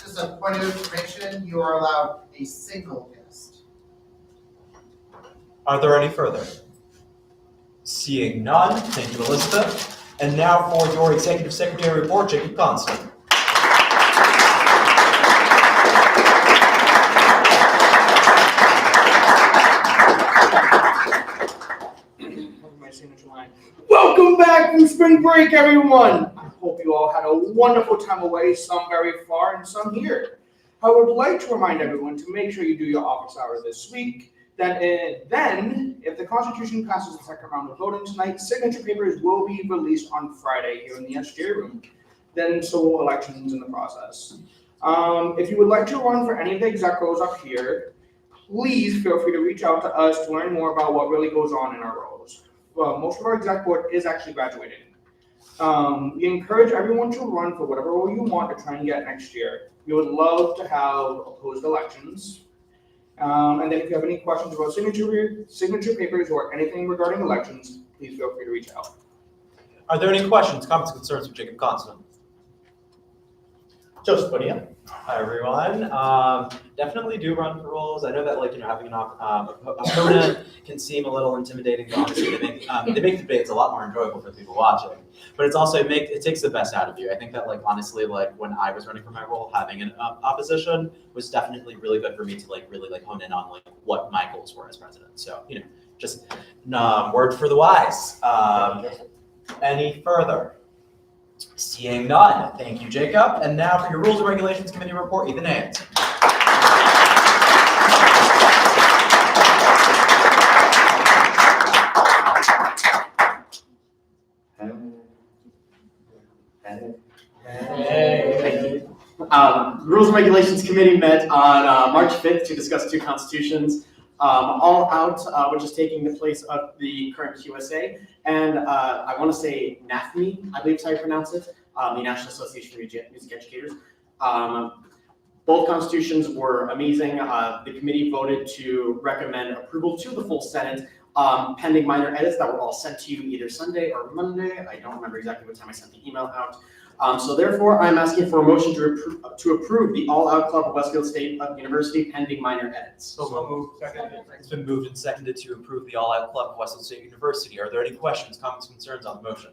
Just a point of information, you are allowed a single guest. Are there any further? Seeing none, thank you, Elizabeth. And now for your Executive Secretary report, Jacob Constant. Welcome back from spring break, everyone. I hope you all had a wonderful time away, some very far and some here. I would like to remind everyone to make sure you do your office hours this week. Then, if the Constitution passes the second round of voting tonight, signature papers will be released on Friday here in the SGA room. Then so will elections in the process. If you would like to run for any of the exec roles up here, please feel free to reach out to us to learn more about what really goes on in our roles. Well, most of our exec board is actually graduating. We encourage everyone to run for whatever role you want to try and get next year. we would love to have opposed elections. And then if you have any questions about signature papers or anything regarding elections, please feel free to reach out. Are there any questions, comments, concerns for Jacob Constant? Joseph Bonilla. Hi, everyone. Definitely do run for roles. I know that, having an opponent can seem a little intimidating, but honestly, they make debates a lot more enjoyable for the people watching. But it's also, it takes the best out of you. I think that, honestly, when I was running for my role, having an opposition was definitely really good for me to, really, hone in on, what my goals were as president. So, just word for the wise. Any further? Seeing none, thank you, Jacob. And now for your Rules and Regulations Committee report, Ethan Haynes. Hey. Rules and Regulations Committee met on March 5th to discuss two constitutions. All Out, which is taking the place of the current QSA, and I want to say NAFME, I believe is how you pronounce it, the National Association for Music Educators. Both constitutions were amazing. The committee voted to recommend approval to the full Senate, pending minor edits that were all sent to you either Sunday or Monday. I don't remember exactly what time I sent the email out. So therefore, I'm asking for a motion to approve the All Out Club of Westfield State University pending minor edits. So moved. It's been moved and seconded to approve the All Out Club of Westfield State University. Are there any questions, comments, concerns on the motion?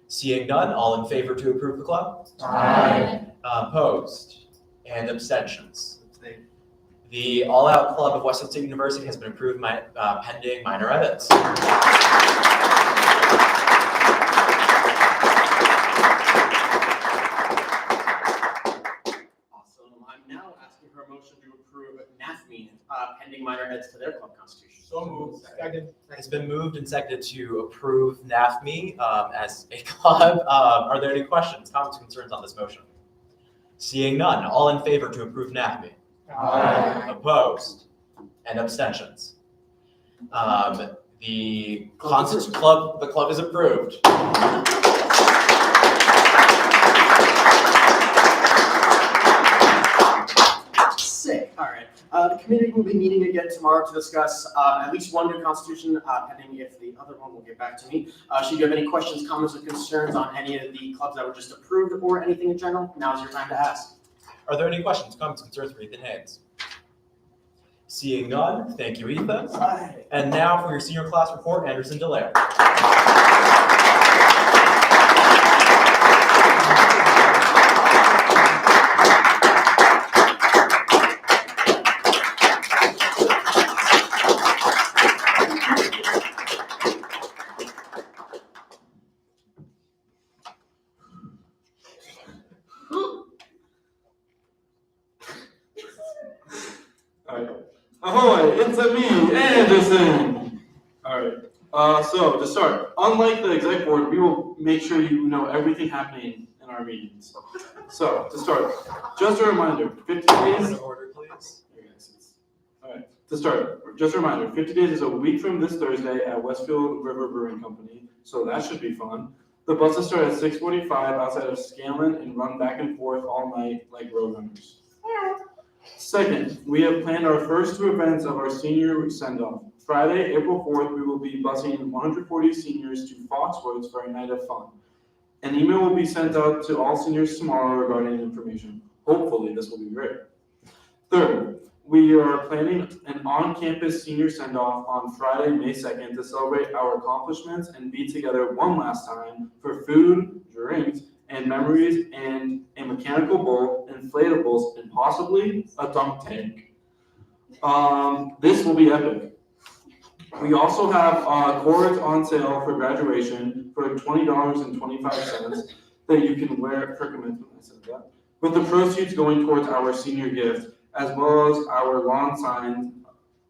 Seeing none, all in favor to approve the club? Aye. Opposed? And abstentions? The All Out Club of Westfield State University has been approved pending minor edits. Motion to approve NAFME pending minor edits to their club constitution. So moved. Second. It's been moved and seconded to approve NAFME as a club. Are there any questions, comments, concerns on this motion? Seeing none, all in favor to approve NAFME? Aye. Opposed? And abstentions? The club is approved. Sick. All right. The committee will be meeting again tomorrow to discuss at least one new constitution, pending if the other one will get back to me. Should you have any questions, comments, or concerns on any of the clubs that were just approved or anything in general, now's your time to ask. Are there any questions, comments, concerns for Ethan Haynes? Seeing none, thank you, Ethan. Bye. And now for your senior class report, Anderson DeLaire. Ahoy, it's me, Anderson. All right, so to start, unlike the exec board, we will make sure you know everything happening in our meetings. So to start, just a reminder, 50 days. Order, please. All right, to start, just a reminder, 50 days is a week from this Thursday at Westfield River Brewing Company, so that should be fun. The buses start at 6:45 outside of Scanlon and run back and forth all night like road runners. Second, we have planned our first two events of our senior send-off. Friday, April 4th, we will be busing 140 seniors to Foxwoods for a night of fun. An email will be sent out to all seniors tomorrow regarding information. Hopefully, this will be great. Third, we are planning an on-campus senior send-off on Friday, May 2nd to celebrate our accomplishments and be together one last time for food, drinks, and memories, and a mechanical bull, inflatables, and possibly a dunk tank. This will be epic. We also have cords on sale for graduation for $20.25 that you can wear for commencement. I said that. With the proceeds going towards our senior gift, as well as our lawn signs,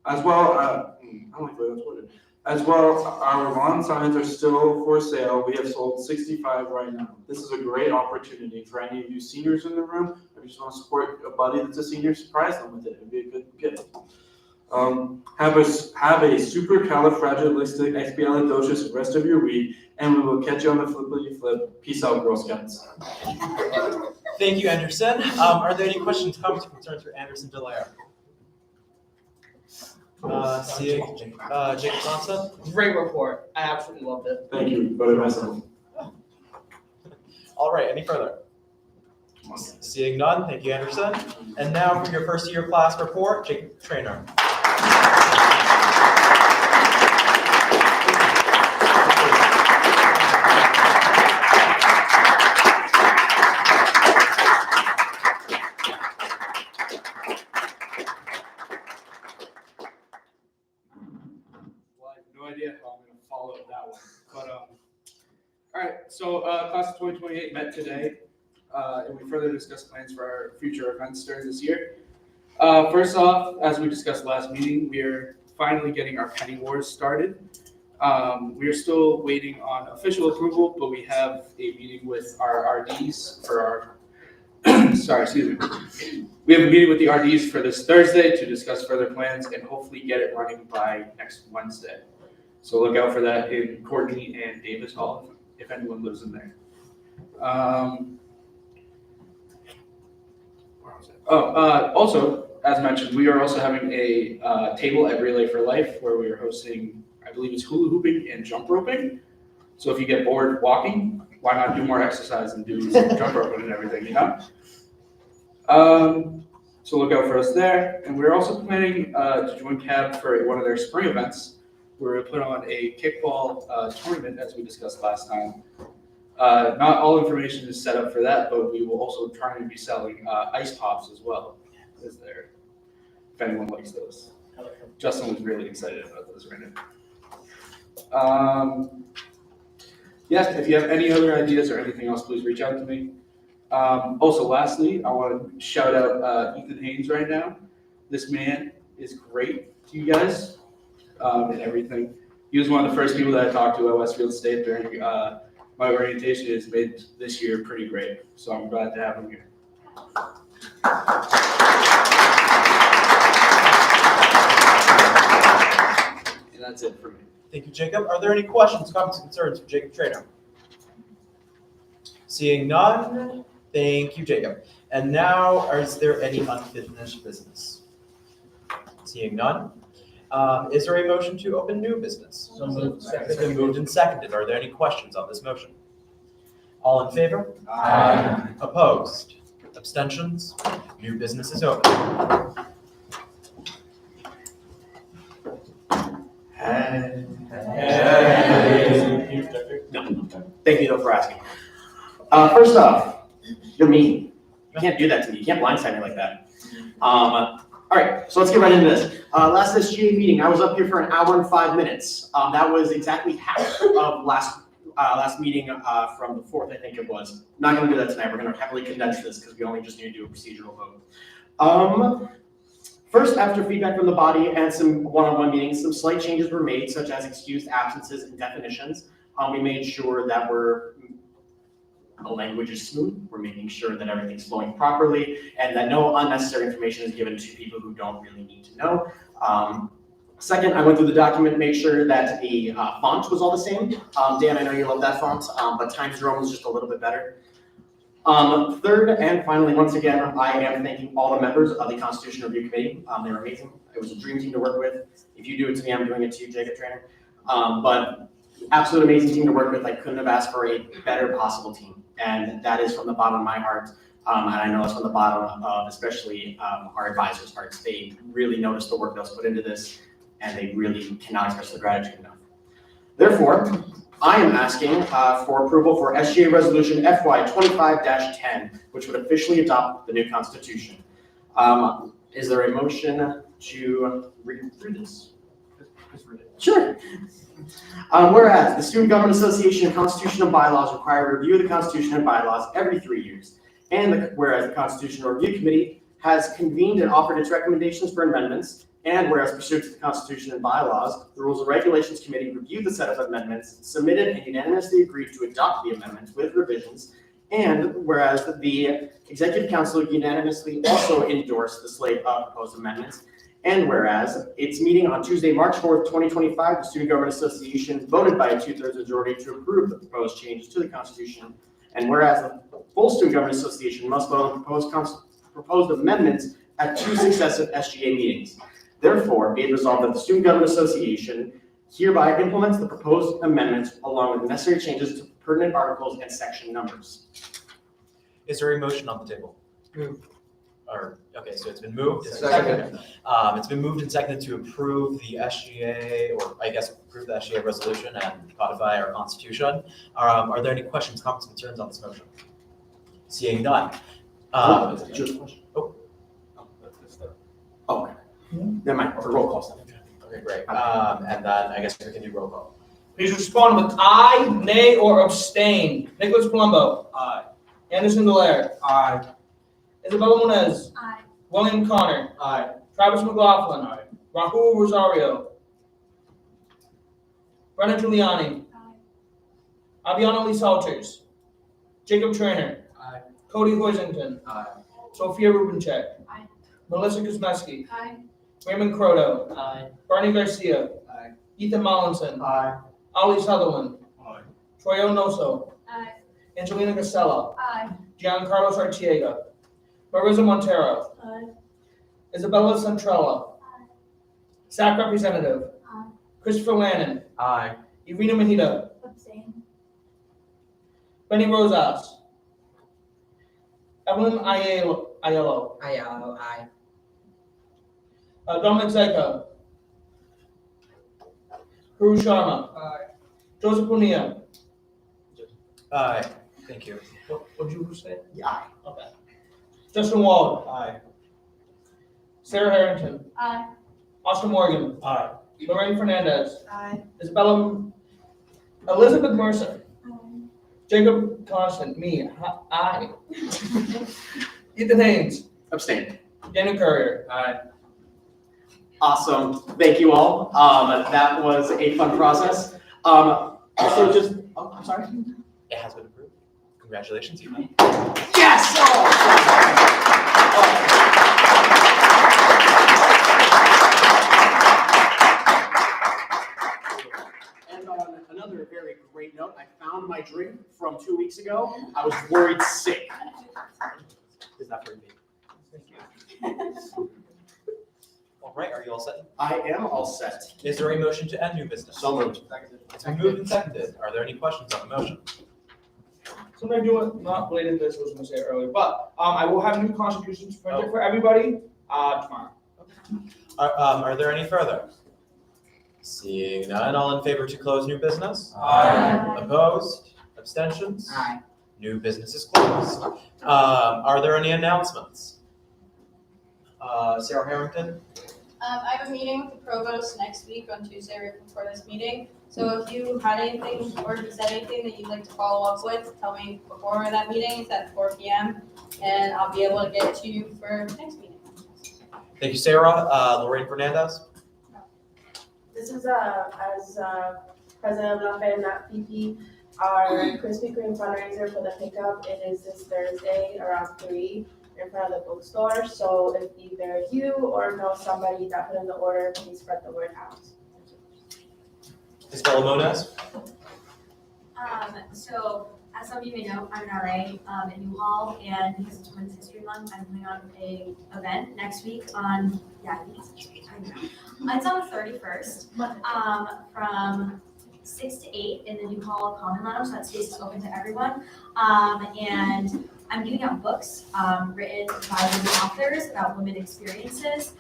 I don't like the way that's worded. As well, our lawn signs are still for sale. We have sold 65 right now. This is a great opportunity for any of you seniors in the room. If you just want to support a buddy that's a senior, surprise them with it. It'd be a good gift. Have a supercalifragilisticexpialidocious rest of your week, and we will catch you on the flippity flip. Peace out, Girl Scouts. Thank you, Anderson. Are there any questions, comments, or concerns for Anderson Delaire? Jacob Thompson? Great report. I absolutely loved it. Thank you, voted myself. All right, any further? Seeing none, thank you, Anderson. And now for your first year class report, Jacob Trainer. No idea how I'm gonna follow that one, but all right. So class of 2028 met today, and we further discussed plans for our future events during this year. First off, as we discussed last meeting, we are finally getting our penny wars started. We are still waiting on official approval, but we have a meeting with our RDs for our. Sorry, excuse me. We have a meeting with the RDs for this Thursday to discuss further plans and hopefully get it running by next Wednesday. So look out for that in Courtney and Davis Hall if anyone lives in there. Also, as mentioned, we are also having a table at Relay for Life where we are hosting, I believe it's hula hooping and jump roping. So if you get bored walking, why not do more exercise and do some jump roping and everything, you know? So look out for us there. And we're also planning to join CAB for one of their spring events. We're going to put on a kickball tournament, as we discussed last time. Not all information is set up for that, but we will also try and be selling ice pops as well, as there, if anyone likes those. Justin was really excited about those right now. Yes, if you have any other ideas or anything else, please reach out to me. Also, lastly, I want to shout out Ethan Haynes right now. This man is great to you guys and everything. He was one of the first people that I talked to at Westfield State during my orientation. Has made this year pretty great, so I'm glad to have him here. And that's it for me. Thank you, Jacob. Are there any questions, comments, and concerns for Jacob Trainer? Seeing none, thank you, Jacob. And now, is there any unfinished business? Seeing none, is there a motion to open new business? So moved. It's been moved and seconded. Are there any questions on this motion? All in favor? Aye. Opposed? Abstentions? New business is open. No. Thank you though for asking. First off, you're mean. You can't do that to me. You can't blindside me like that. All right, so let's get right into this. Last SGA meeting, I was up here for an hour and 5 minutes. That was exactly half of last meeting from the 4th, I think it was. Not going to do that tonight. We're going to heavily condense this because we only just need to do a procedural vote. First, after feedback from the body and some one-on-one meetings, some slight changes were made, such as excused absences and definitions. We made sure that the language is smooth. We're making sure that everything's flowing properly and that no unnecessary information is given to people who don't really need to know. Second, I went through the document, made sure that the font was all the same. Dan, I know you love that font, but Times New Roman was just a little bit better. Third, and finally, once again, I am thanking all the members of the Constitution Review Committee. They were amazing. It was a dream team to work with. If you do it to me, I'm doing it to you, Jacob Trainer. But absolute amazing team to work with. I couldn't have asked for a better possible team. And that is from the bottom of my heart. And I know it's from the bottom of especially our advisors' hearts. They really noticed the work that was put into this, and they really cannot express their gratitude enough. Therefore, I am asking for approval for SGA Resolution FY 25-10, which would officially adopt the new Constitution. Is there a motion to read through this? Sure. Whereas the Student Government Association Constitution and Bylaws require a review of the Constitution and Bylaws every 3 years, and whereas the Constitutional Review Committee has convened and offered its recommendations for amendments, and whereas pursuant to the Constitution and Bylaws, the Rules and Regulations Committee reviewed the set of amendments, submitted and unanimously agreed to adopt the amendments with revisions, and whereas the Executive Council unanimously also endorsed the slate of proposed amendments, and whereas its meeting on Tuesday, March 4th, 2025, the Student Government Association voted by a 2/3 majority to approve the proposed changes to the Constitution, and whereas the full Student Government Association must vote on proposed amendments at 2 successive SGA meetings. Therefore, be it resolved that the Student Government Association hereby implements the proposed amendments along with necessary changes to pertinent articles and section numbers. Is there a motion on the table? Okay, so it's been moved. Second. It's been moved and seconded to approve the SGA, or I guess approve the SGA resolution and codify our constitution. Are there any questions, comments, concerns on this motion? Seeing none. Okay. Never mind, for roll call stuff. Okay, great. And then I guess we can do roll call. Please respond with aye, nay, or abstain. Nicholas Palumbo. Aye. Anderson Delaire. Aye. Isabella Moniz. Aye. William Connor. Aye. Travis McLaughlin. Aye. Rahul Rosario. Brennan Giuliani. Aye. Aviana Lee Salters. Jacob Trainer. Aye. Cody Hoisington. Aye. Sophia Rubencheck. Aye. Melissa Kuzmeski. Aye. Raymond Croto. Aye. Bernie Garcia. Aye. Ethan Mollinson. Aye. Ali Sutherland. Aye. Troy Onoso. Aye. Angelina Casella. Aye. Giancarlo Artiega. Marissa Montero. Aye. Isabella Centrella. SAC Representative. Aye. Christopher Lannon. Aye. Irina Mahita. Abstain. Benny Rosas. Evelyn Aiello. Aye. Dominic Zeka. Kuru Sharma. Joseph Bonilla. Aye. Thank you. What did you say? Yeah, aye. Okay. Justin Wald. Aye. Sarah Harrington. Aye. Austin Morgan. Aye. Lorraine Fernandez. Aye. Elizabeth Mercer. Aye. Jacob Constant. Me. Aye. Ethan Haynes. Abstain. Daniel Courier. Aye. Awesome. Thank you all. That was a fun process. So just, I'm sorry. It has been approved. Congratulations, Ethan. Yes! And on another very great note, I found my drink from 2 weeks ago. I was worried sick. Is that for me? Thank you. All right, are you all set? I am all set. Is there a motion to end new business? So moved. It's been moved and seconded. Are there any questions on the motion? Something I do not related to this, I was gonna say earlier, but I will have new constitutions printed for everybody tomorrow. Are there any further? Seeing none, all in favor to close new business? Aye. Opposed? Abstentions? Aye. New business is closed. Are there any announcements? Sarah Harrington? I have a meeting with the Provost next week on Tuesday right before this meeting. So if you had anything or if you said anything that you'd like to follow up with, tell me before that meeting. It's at 4 p.m. and I'll be able to get it to you for next meeting. Thank you, Sarah. Lorraine Fernandez? This is as President of La Fe and not PP, our Krispy Kreme fundraiser for the pickup. It is this Thursday around 3 in front of the bookstore. So if either you or know somebody that put in the order, please spread the word out. Isabella Moniz? So as some of you may know, I'm in LA in Newhall, and because it's Women's History Month, I'm putting on a event next week on, I think it's it's on the 31st, from 6 to 8 in the Newhall Common Lounge. That space is open to everyone. And I'm giving out books written by women authors about women experiences,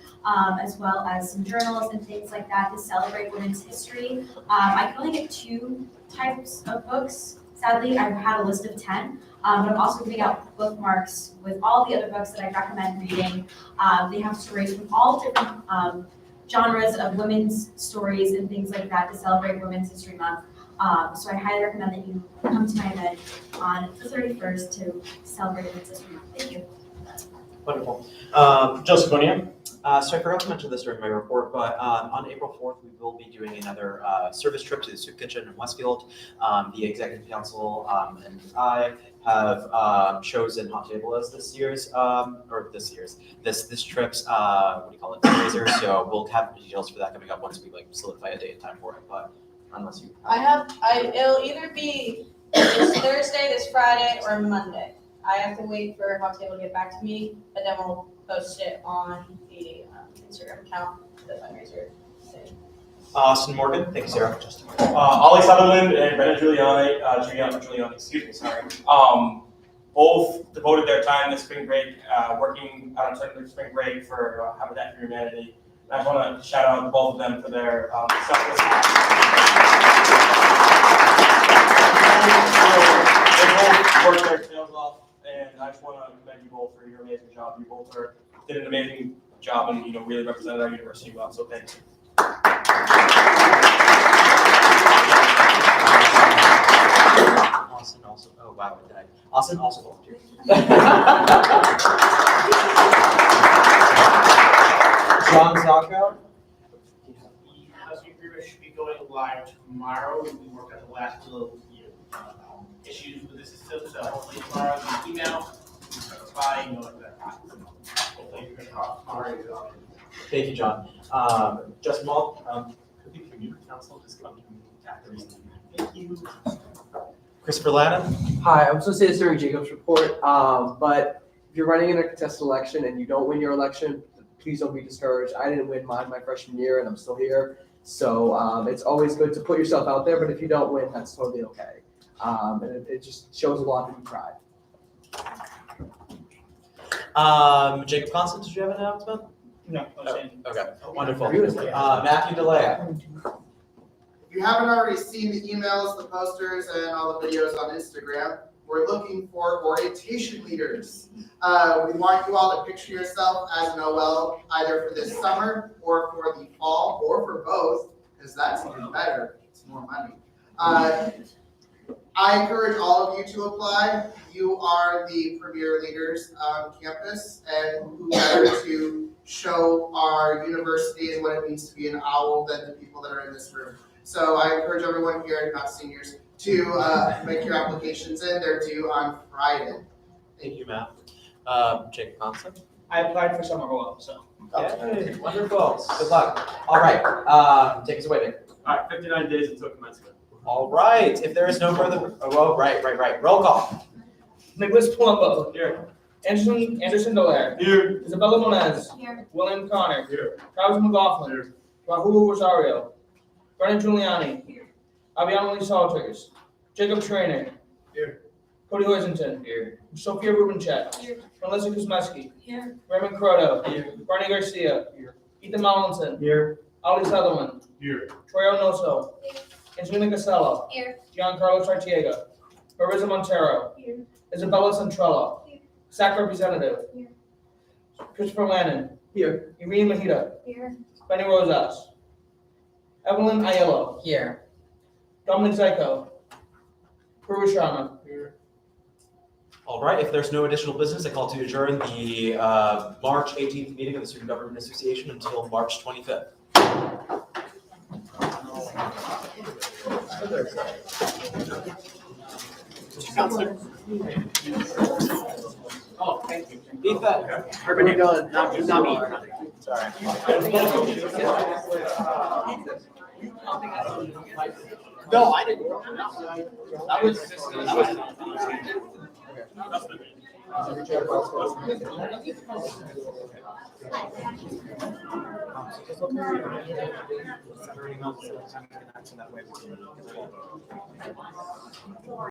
as well as some journals and things like that to celebrate women's history. I can only get 2 types of books. Sadly, I've had a list of 10, but I'm also giving out bookmarks with all the other books that I recommend reading. They have stories from all different genres of women's stories and things like that to celebrate Women's History Month. So I highly recommend that you come to my event on the 31st to celebrate Women's History Month. Thank you. Wonderful. Joseph Bonilla. So I forgot to mention this during my report, but on April 4th, we will be doing another service trip to the soup kitchen in Westfield. The executive council and I have chosen Hot Table as this trip's, what do you call it, fundraiser. So we'll have details for that coming up once we solidify a date and time for it, but unless you. It'll either be this Thursday, this Friday, or Monday. I have to wait for Hot Table to get back to me, but then we'll post it on the Instagram account, the fundraiser soon. Austin Morgan, thank you, Sarah. Ollie Sutherland and Brennan Giuliani, excuse me, sorry. Both devoted their time this spring break, working on a spring break for Habitat for Humanity. And I just want to shout out both of them for their selfless. They both worked their tails off, and I just want to commend you both for your amazing job. You both did an amazing job and really represented our university well. So thanks. Austin also, oh wow, I died. Austin also volunteered. John Salka. The housing agreement should be going live tomorrow. We worked on the last little issues with the system, so hopefully tomorrow the email, reply, like that. Hopefully you're gonna tomorrow. Thank you, John. Justin Wall, could the community council just come to me after the meeting? Thank you. Christopher Lannon. Hi, I was gonna say this during Jacob's report, but if you're running in a contested election and you don't win your election, please don't be discouraged. I didn't win mine my freshman year and I'm still here. So it's always good to put yourself out there, but if you don't win, that's totally okay. And it just shows a lot that you tried. Jacob Constant, did you have an announcement? No. Okay, wonderful. Matthew DeLea. If you haven't already seen the emails, the posters, and all the videos on Instagram, we're looking for orientation leaders. We want you all to picture yourself as an OL, either for this summer, or for the fall, or for both, because that's even better, it's more money. I encourage all of you to apply. You are the premier leaders on campus, and who better to show our university and what it means to be an owl than the people that are in this room. So I encourage everyone here, not seniors, to make your applications in. They're due on Friday. Thank you, Matt. Jacob Constant. I applied for summer OL, so. Okay, wonderful. Good luck. All right, take us away, Nick. All right, 59 days until commencement. All right, if there is no further, right. Roll call. Nicholas Palumbo. Here. Anderson Delaire. Here. Isabella Moniz. Here. William Connor. Here. Travis McLaughlin. Here. Rahul Rosario. Brennan Giuliani. Here. Abiana Lee Salters. Jacob Trainer. Here. Cody Hoisington. Here. Sophia Rubencheck. Here. Melissa Kuzmeski. Here. Raymond Croto. Here. Barney Garcia. Here. Ethan Mallinson. Here. Ali Sutherland. Here. Troy Onoso. Here. Angelina Casella. Here. Giancarlo Sartiega. Marissa Montero. Here. Isabella Centrella. Here. SAC Representative. Here. Christopher Lannon. Here. Irene Mahita. Here. Benny Rosas. Evelyn Aiello. Here. Dominic Zyko. Puru Sharma. Here. All right, if there's no additional business, I call to adjourn the March 18th meeting of the Student Government Association until March 25th. Oh, thank you. Ethan. Everybody done. Not me. Sorry. No, I didn't. That was.